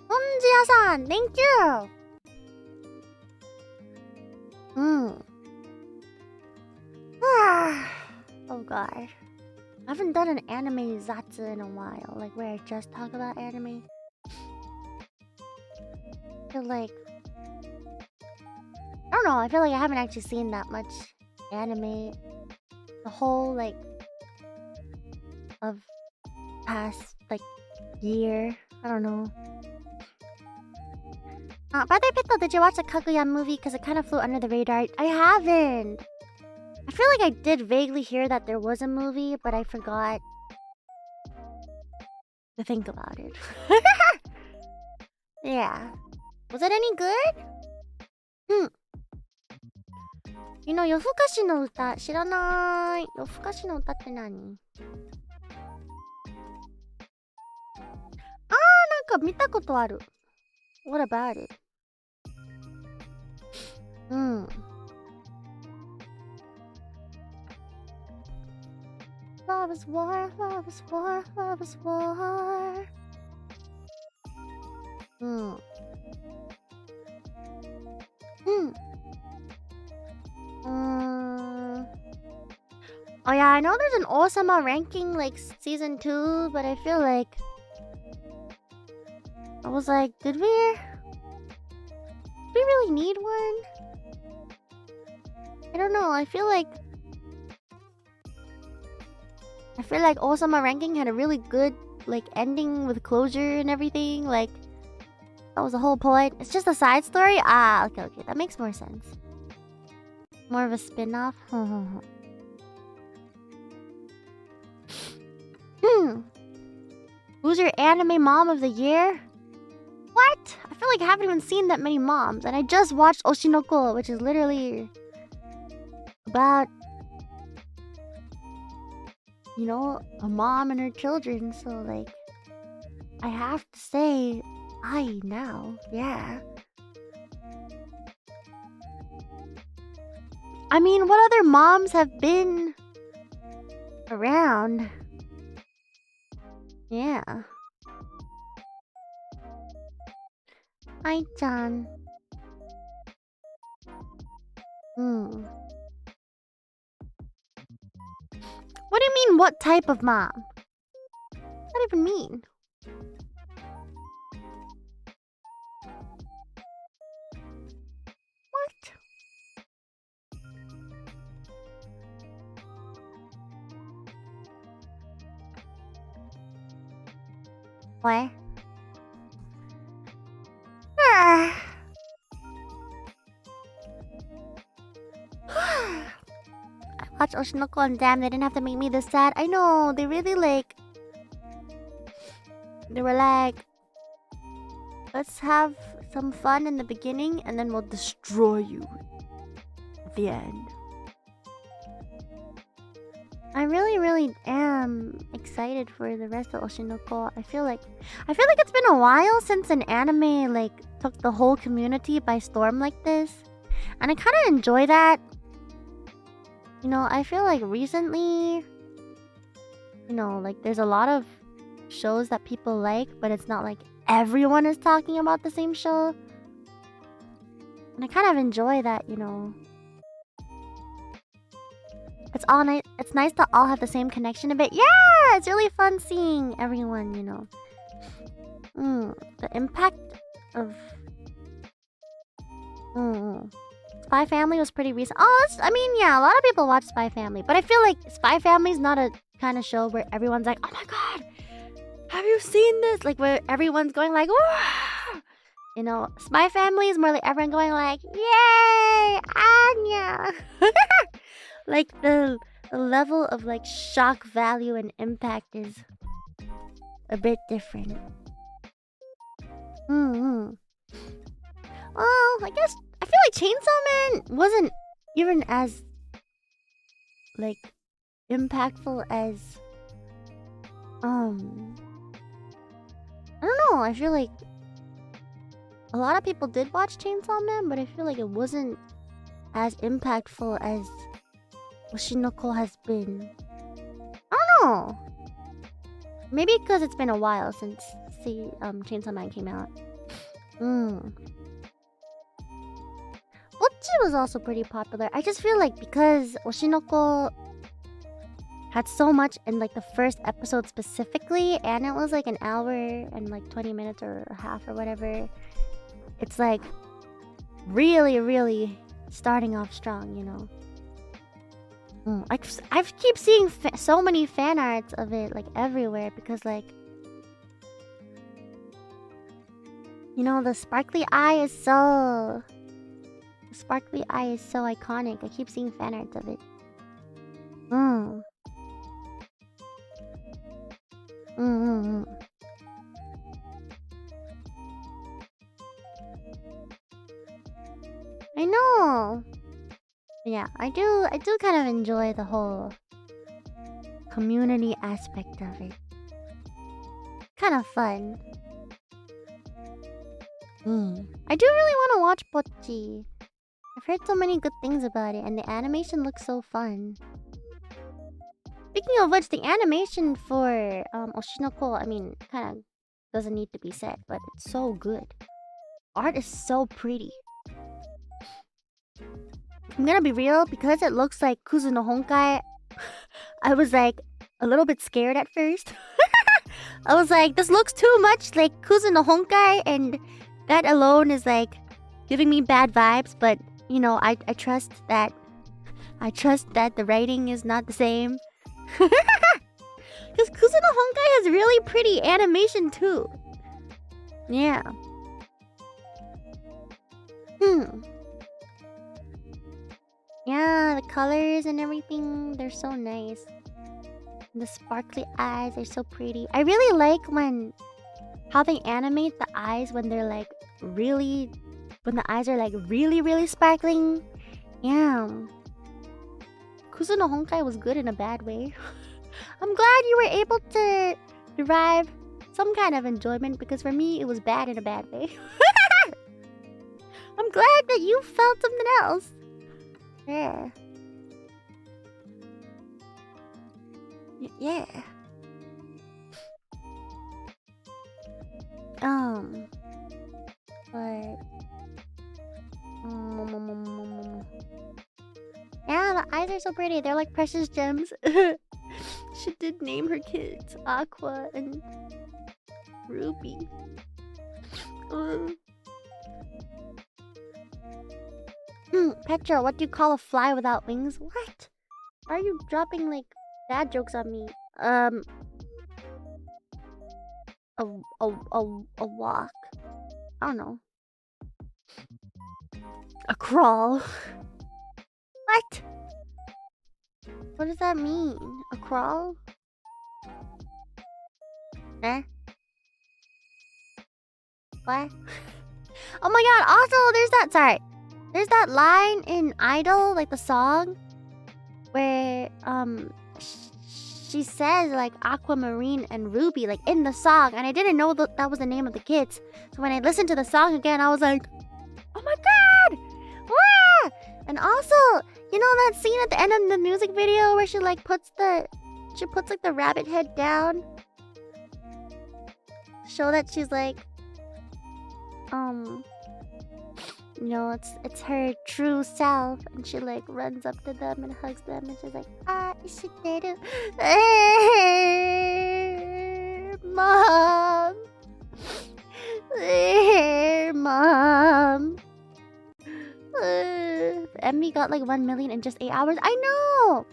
Hunjia-san, thank you. Oh god. I haven't done an anime zatsu in a while, like where I just talk about anime. I feel like... I don't know, I feel like I haven't actually seen that much anime. The whole, like... of past, like, year. I don't know. Brother Pito, did you watch the Kaguya movie? Because it kind of flew under the radar. I haven't! I feel like I did vaguely hear that there was a movie, but I forgot to think about it. Yeah. Was it any good? You know, Yofukashi no uta, 知らない。Yofukashi no uta って何？なんか見たことある。What about it? Love is war, love is war, love is war. Oh yeah, I know there's an Osama ranking like season 2, but I feel like I was like, did we really need one? I don't know, I feel like Osama ranking had a really good like ending with closure and everything. Like that was the whole point. It's just a side story? Okay, that makes more sense. More of a spin-off. Who's your anime mom of the year? What? I feel like I haven't even seen that many moms, and I just watched Oshinoko, which is literally about, you know, a mom and her children. So like, I have to say, Ai now, yeah. I mean, what other moms have been around? Yeah. Ai-chan. What do you mean, what type of mom? What does that even mean? What? What? I watched Oshinoko and damn, they didn't have to make me this sad. I know, they really like... They were like... Let's have some fun in the beginning and then we'll destroy you at the end. I really, really am excited for the rest of Oshinoko. I feel like it's been a while since an anime like took the whole community by storm like this, and I kind of enjoy that. You know, I feel like recently, you know, like there's a lot of shows that people like, but it's not like everyone is talking about the same show, and I kind of enjoy that. You know. It's all nice. It's nice to all have the same connection a bit. Yeah, it's really fun seeing everyone. You know, the impact of Spy Family was pretty recent. Oh, I mean, yeah, a lot of people watch Spy Family, but I feel like Spy Family's not a kind of show where everyone's like, "Oh my god, have you seen this?" Like where everyone's going like, "Whoa!" You know, Spy Family is more like everyone going like, "Yay, Anya!" Like the level of like shock value and impact is a bit different. Well, I guess I feel like Chainsaw Man wasn't even as like impactful as I don't know. I feel like a lot of people did watch Chainsaw Man, but I feel like it wasn't as impactful as Oshinoko has been. I don't know. Maybe because it's been a while since Chainsaw Man came out. Bocchi was also pretty popular. I just feel like because Oshinoko had so much in like the first episode specifically, and it was like an hour and like 20 minutes or a half or whatever. It's like really, really starting off strong, you know. I keep seeing so many fan arts of it like everywhere because like, you know, the sparkly eye is so iconic. I keep seeing fan arts of it. I know. Yeah, I do kind of enjoy the whole community aspect of it. Kind of fun. I do really want to watch Bocchi. I've heard so many good things about it, and the animation looks so fun. Speaking of which, the animation for Oshinoko, I mean, kind of doesn't need to be said, but it's so good. Art is so pretty. I'm gonna be real, because it looks like Kuzu no Honkai, I was like a little bit scared at first. I was like, this looks too much like Kuzu no Honkai, and that alone is like giving me bad vibes, but you know, I trust that the writing is not the same. Because Kuzu no Honkai has really pretty animation too. Yeah. Yeah, the colors and everything, they're so nice. The sparkly eyes are so pretty. I really like how they animate the eyes when they're like really, when the eyes are like really, really sparkling. Yeah. Kuzu no Honkai was good in a bad way. I'm glad you were able to derive some kind of enjoyment, because for me it was bad in a bad way. I'm glad that you felt something else. Yeah. Yeah. But yeah, the eyes are so pretty. They're like precious gems. She did name her kids Aqua and Ruby. Petra, what do you call a fly without wings? What? Are you dropping like bad jokes on me? A walk. I don't know. A crawl. What? What does that mean? A crawl? Eh? What? Oh my god, also there's that line in Idol, like the song, where she says like Aquamarine and Ruby like in the song, and I didn't know that was the name of the kids. So when I listened to the song again, I was like, oh my god! Wah! And also, you know that scene at the end of the music video where she puts like the rabbit head down, show that she's like, you know, it's her true self, and she like runs up to them and hugs them, and she's like, Ishiteru, mom, mom. Emmy got like 1 million in just 8 hours. I know.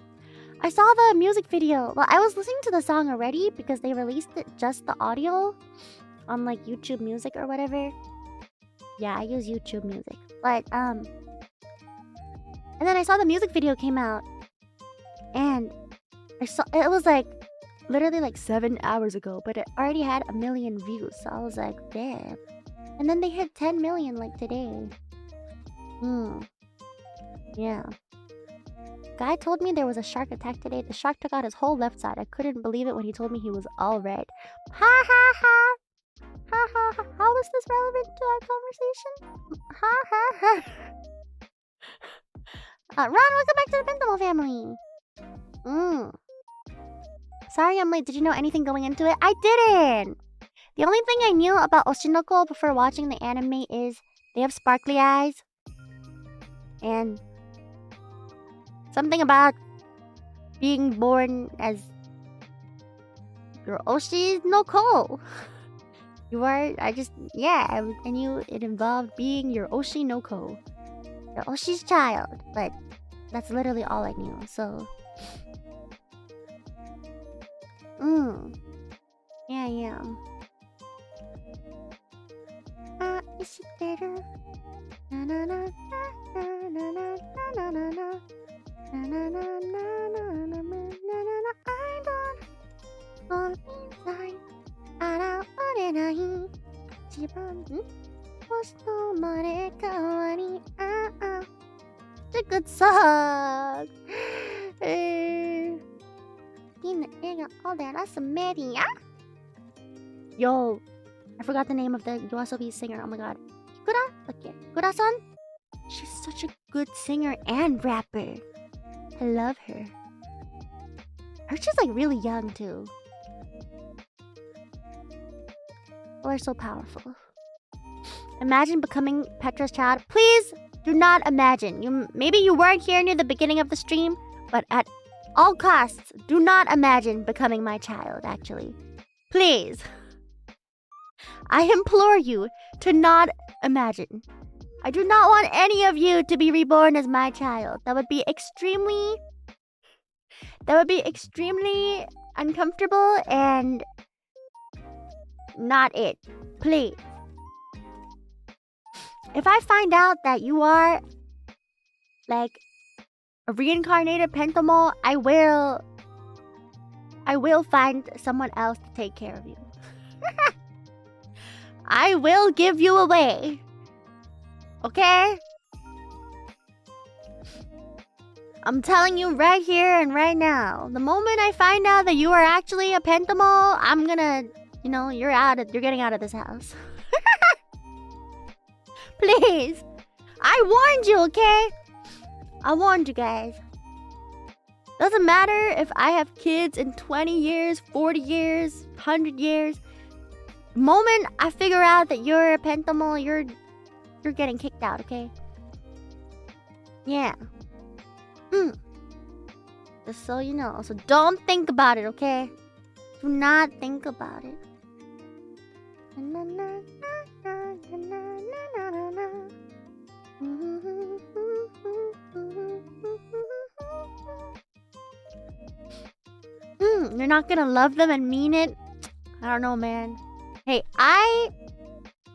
I saw the music video. Well, I was listening to the song already because they released it just the audio on like YouTube Music or whatever. Yeah, I use YouTube Music. But and then I saw the music video came out, and I saw it was like literally like 7 hours ago, but it already had 1 million views. So I was like, damn. And then they hit 10 million like today. Yeah. Guy told me there was a shark attack today. The shark took out his whole left side. I couldn't believe it when he told me he was all red. Ha ha ha. Ha ha ha. How is this relevant to our conversation? Ha ha ha. Ron, welcome back to the Pentamo family. Sorry I'm late. Did you know anything going into it? I didn't. The only thing I knew about Oshinoko before watching the anime is they have sparkly eyes. And something about being born as your Oshi no Ko. You are, I knew it involved being your Oshi no Ko. Your Oshi's child. But that's literally all I knew, so. Yeah. Ishiteru. Na na na na na na na na na na na na na na na na. I don't want inside. 現れない自分星の生まれ変わり It's a good song. In the area all there are some media. Yo, I forgot the name of the YOASOBI singer. Oh my god. Hikura-san? She's such a good singer and rapper. I love her. She's like really young too. People are so powerful. Imagine becoming Petra's child. Please do not imagine. Maybe you weren't here near the beginning of the stream, but at all costs, do not imagine becoming my child, actually. Please. I implore you to not imagine. I do not want any of you to be reborn as my child. That would be extremely uncomfortable and not it. Please. If I find out that you are like a reincarnated Pentamo, I will find someone else to take care of you. I will give you away. Okay? I'm telling you right here and right now. The moment I find out that you are actually a Pentamo, I'm gonna, you're getting out of this house. Please. I warned you, okay? I warned you guys. Doesn't matter if I have kids in 20 years, 40 years, 100 years. The moment I figure out that you're a Pentamo, you're getting kicked out, okay? Yeah. Just so you know. So don't think about it, okay? Do not think about it. You're not gonna love them and mean it? I don't know, man. Hey,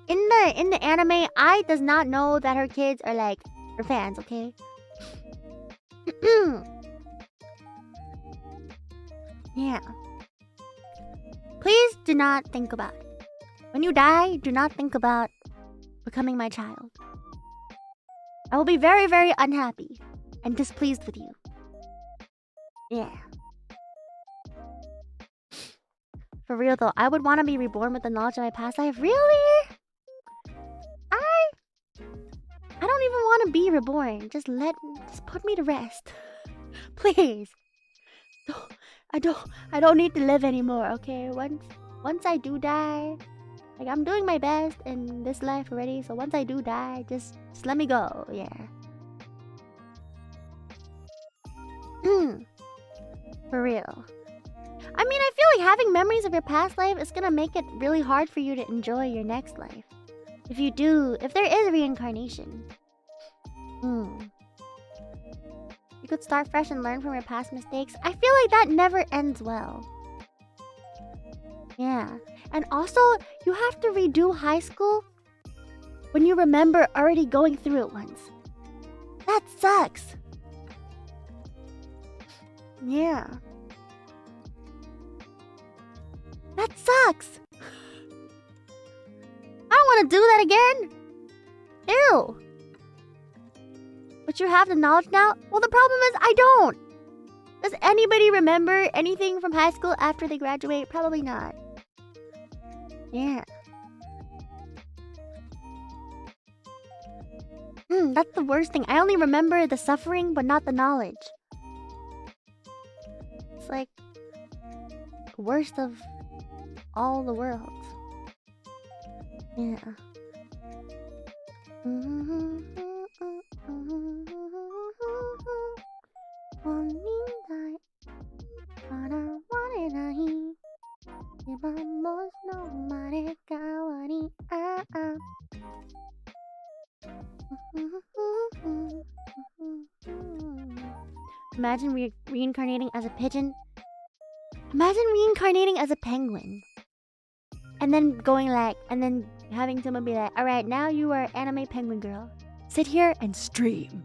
in the anime, I does not know that her kids are like her fans, okay? Yeah. Please do not think about it. When you die, do not think about becoming my child. I will be very, very unhappy and displeased with you. Yeah. For real though, I would want to be reborn with the knowledge of my past life. Really? I don't even want to be reborn. Just put me to rest. Please. I don't need to live anymore, okay? Once I do die, like I'm doing my best in this life already, so once I do die, just let me go, yeah. For real. I mean, I feel like having memories of your past life is gonna make it really hard for you to enjoy your next life. If there is reincarnation. You could start fresh and learn from your past mistakes. I feel like that never ends well. Yeah. And also, you have to redo high school when you remember already going through it once. That sucks. Yeah. That sucks. I don't want to do that again. Ew. But you have the knowledge now? Well, the problem is I don't. Does anybody remember anything from high school after they graduate? Probably not. Yeah. That's the worst thing. I only remember the suffering, but not the knowledge. It's like worst of all the worlds. Yeah. Imagine reincarnating as a pigeon. Imagine reincarnating as a penguin. And then having someone be like, alright, now you are anime penguin girl. Sit here and stream.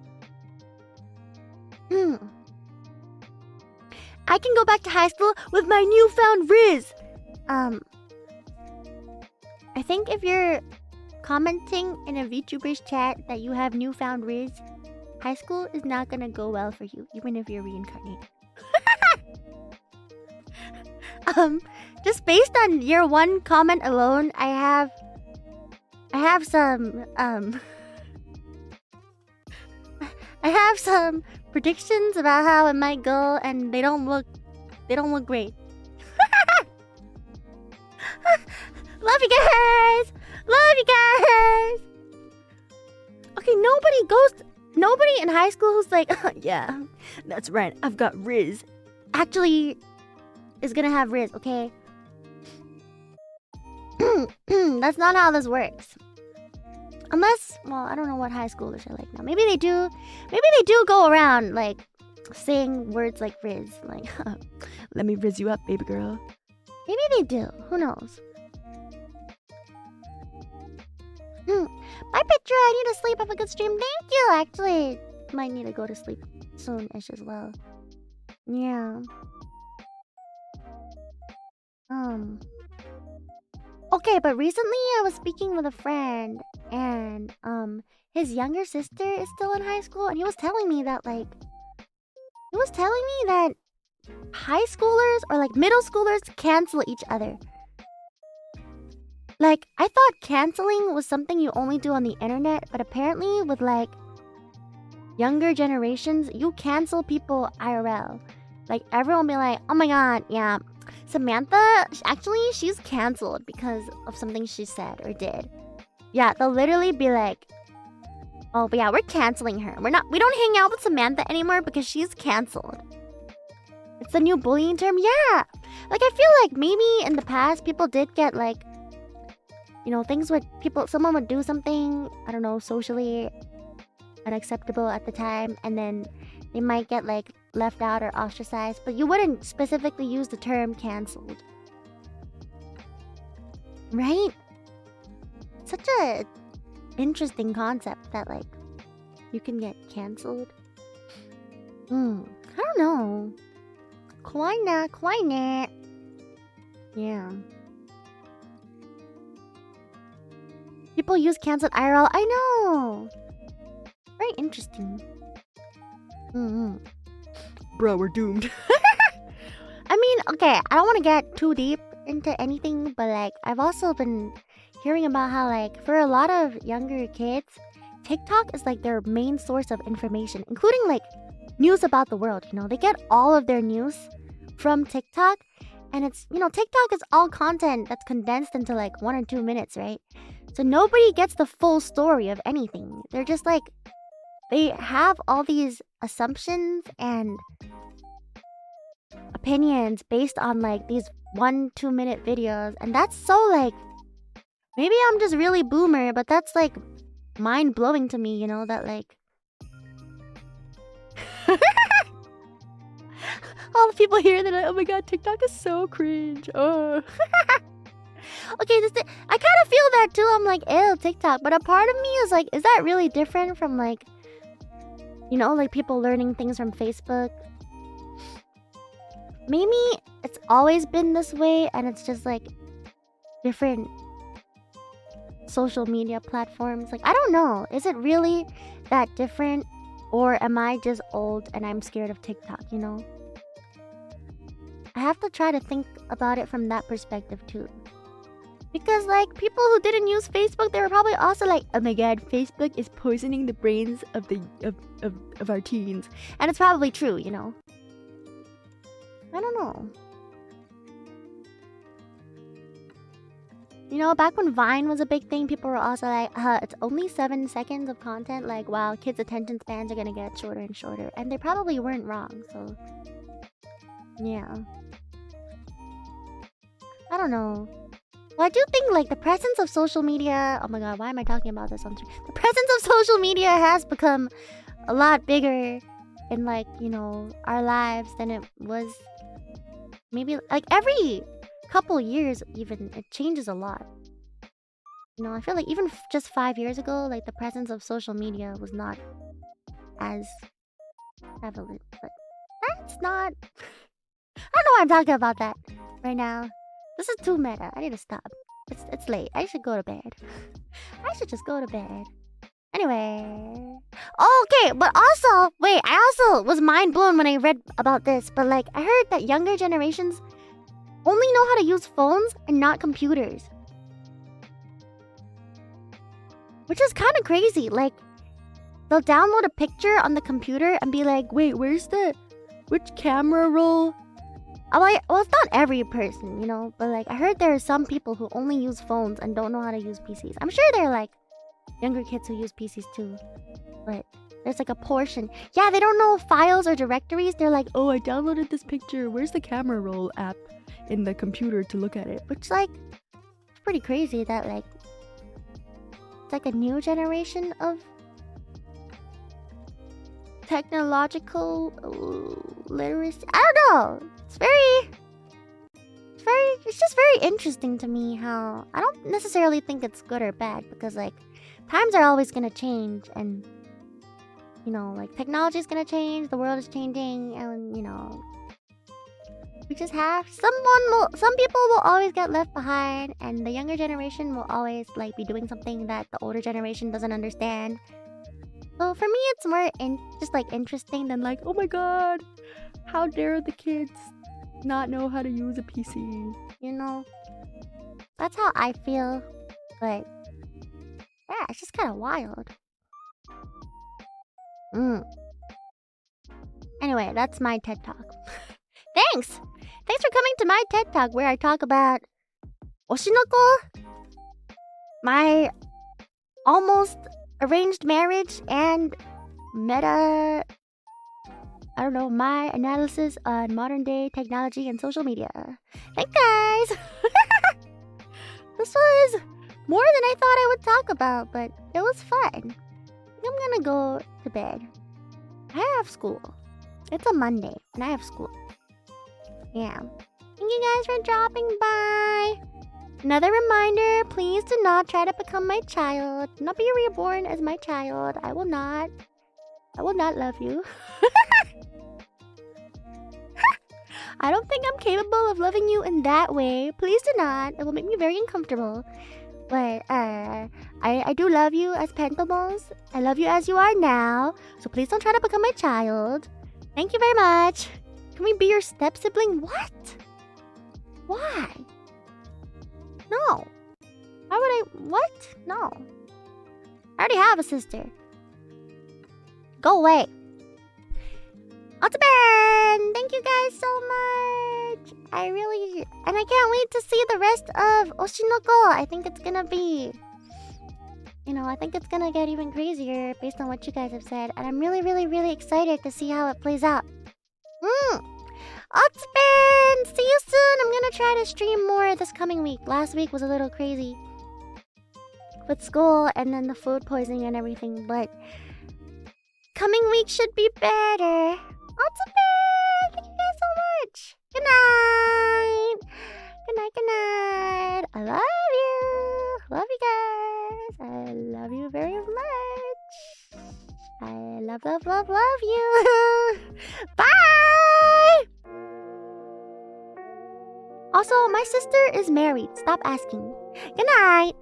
I can go back to high school with my newfound Riz. I think if you're commenting in a VTuber's chat that you have newfound Riz, high school is not gonna go well for you, even if you're reincarnated. Just based on your one comment alone, I have some predictions about how it might go, and they don't look great. Love you guys. Okay, nobody in high school who's like, yeah, that's right, I've got Riz. Actually, is gonna have Riz, okay? That's not how this works. Unless, well, I don't know what high schoolers are like now. Maybe they do go around, like, saying words like Riz. Like, let me Riz you up, baby girl. Maybe they do. Who knows? Bye, Petra. I need to sleep. Have a good stream. Thank you. Actually, might need to go to sleep soon-ish as well. Yeah. Okay, but recently I was speaking with a friend, and his younger sister is still in high school, and he was telling me that high schoolers or like middle schoolers cancel each other. Like, I thought canceling was something you only do on the internet, but apparently with like younger generations, you cancel people IRL. Like, everyone will be like, oh my god, yeah, Samantha, actually, she's canceled because of something she said or did. Yeah, they'll literally be like, oh, but yeah, we're canceling her. We don't hang out with Samantha anymore because she's canceled. It's the new bullying term. Yeah. Like, I feel like maybe in the past, people did get like, you know, someone would do something, I don't know, socially unacceptable at the time, and then they might get like left out or ostracized, but you wouldn't specifically use the term cancelled. Right? Such a interesting concept that like you can get cancelled. I don't know. Quite not. Yeah. People use cancelled IRL. I know. Very interesting. Bro, we're doomed. I mean, okay, I don't want to get too deep into anything, but like I've also been hearing about how like for a lot of younger kids, TikTok is like their main source of information, including like news about the world. You know, they get all of their news from TikTok, and it's, you know, TikTok is all content that's condensed into like 1 or 2 minutes, right? So nobody gets the full story of anything. They're just like, they have all these assumptions and opinions based on like these 1-2 minute videos, and that's so like, maybe I'm just really boomer, but that's like mind blowing to me, you know, that like all the people here that are like, oh my god, TikTok is so cringe. Oh. Okay, I kind of feel that too. I'm like, ew, TikTok. But a part of me is like, is that really different from like, you know, like people learning things from Facebook? Maybe it's always been this way and it's just like different social media platforms. Like, I don't know. Is it really that different? Or am I just old and I'm scared of TikTok, you know? I have to try to think about it from that perspective too. Because like people who didn't use Facebook, they were probably also like, oh my god, Facebook is poisoning the brains of our teens. And it's probably true, you know. I don't know. You know, back when Vine was a big thing, people were also like, it's only 7 seconds of content. Like, wow, kids' attention spans are gonna get shorter and shorter. And they probably weren't wrong, so yeah. I don't know. Well, I do think like the presence of social media, oh my god, why am I talking about this on stream? The presence of social media has become a lot bigger in like, you know, our lives than it was maybe like every couple years. Even it changes a lot. You know, I feel like even just 5 years ago, like the presence of social media was not as prevalent, but that's not I don't know why I'm talking about that right now. This is too meta. I need to stop. It's late. I should go to bed. I should just go to bed. Anyway. Okay, but also, wait, I also was mind blown when I read about this, but like I heard that younger generations only know how to use phones and not computers. Which is kind of crazy. Like, they'll download a picture on the computer and be like, wait, which camera roll? Well, it's not every person, you know, but like I heard there are some people who only use phones and don't know how to use PCs. I'm sure there are like younger kids who use PCs too, but there's like a portion. Yeah, they don't know files or directories. They're like, oh, I downloaded this picture. Where's the camera roll app in the computer to look at it? Which like, it's pretty crazy that like, it's like a new generation of technological literacy. I don't know. It's just very interesting to me how I don't necessarily think it's good or bad, because like times are always gonna change, and you know, like technology is gonna change, the world is changing, and you know, we just have some people will always get left behind, and the younger generation will always like be doing something that the older generation doesn't understand. So for me, it's more just like interesting than like, oh my god, how dare the kids not know how to use a PC, you know? That's how I feel, but yeah, it's just kind of wild. Anyway, that's my TED Talk. Thanks for coming to my TED Talk where I talk about Oshinoko, my almost arranged marriage, and I don't know, my analysis on modern day technology and social media. Thanks, guys! This was more than I thought I would talk about, but it was fun. I think I'm gonna go to bed. I have school. It's a Monday, and I have school. Yeah. Thank you guys for dropping by. Another reminder, please do not try to become my child. Do not be reborn as my child. I will not love you. I don't think I'm capable of loving you in that way. Please do not. It will make me very uncomfortable. But I do love you as Pentamals. I love you as you are now. So please don't try to become my child. Thank you very much. Can we be your step sibling? What? Why? No. I already have a sister. Go away. Otterburn! Thank you guys so much. And I can't wait to see the rest of Oshinoko. I think it's gonna be... I think it's gonna get even crazier based on what you guys have said. And I'm really, really, really excited to see how it plays out. Otterburn! See you soon! I'm gonna try to stream more this coming week. Last week was a little crazy with school and then the food poisoning and everything, but coming week should be better. Otterburn! Thank you guys so much! Good night! Good night, good night! I love you! Love you guys! I love you very much! I love, love, love, love you! Bye! Also, my sister is married. Stop asking. Good night!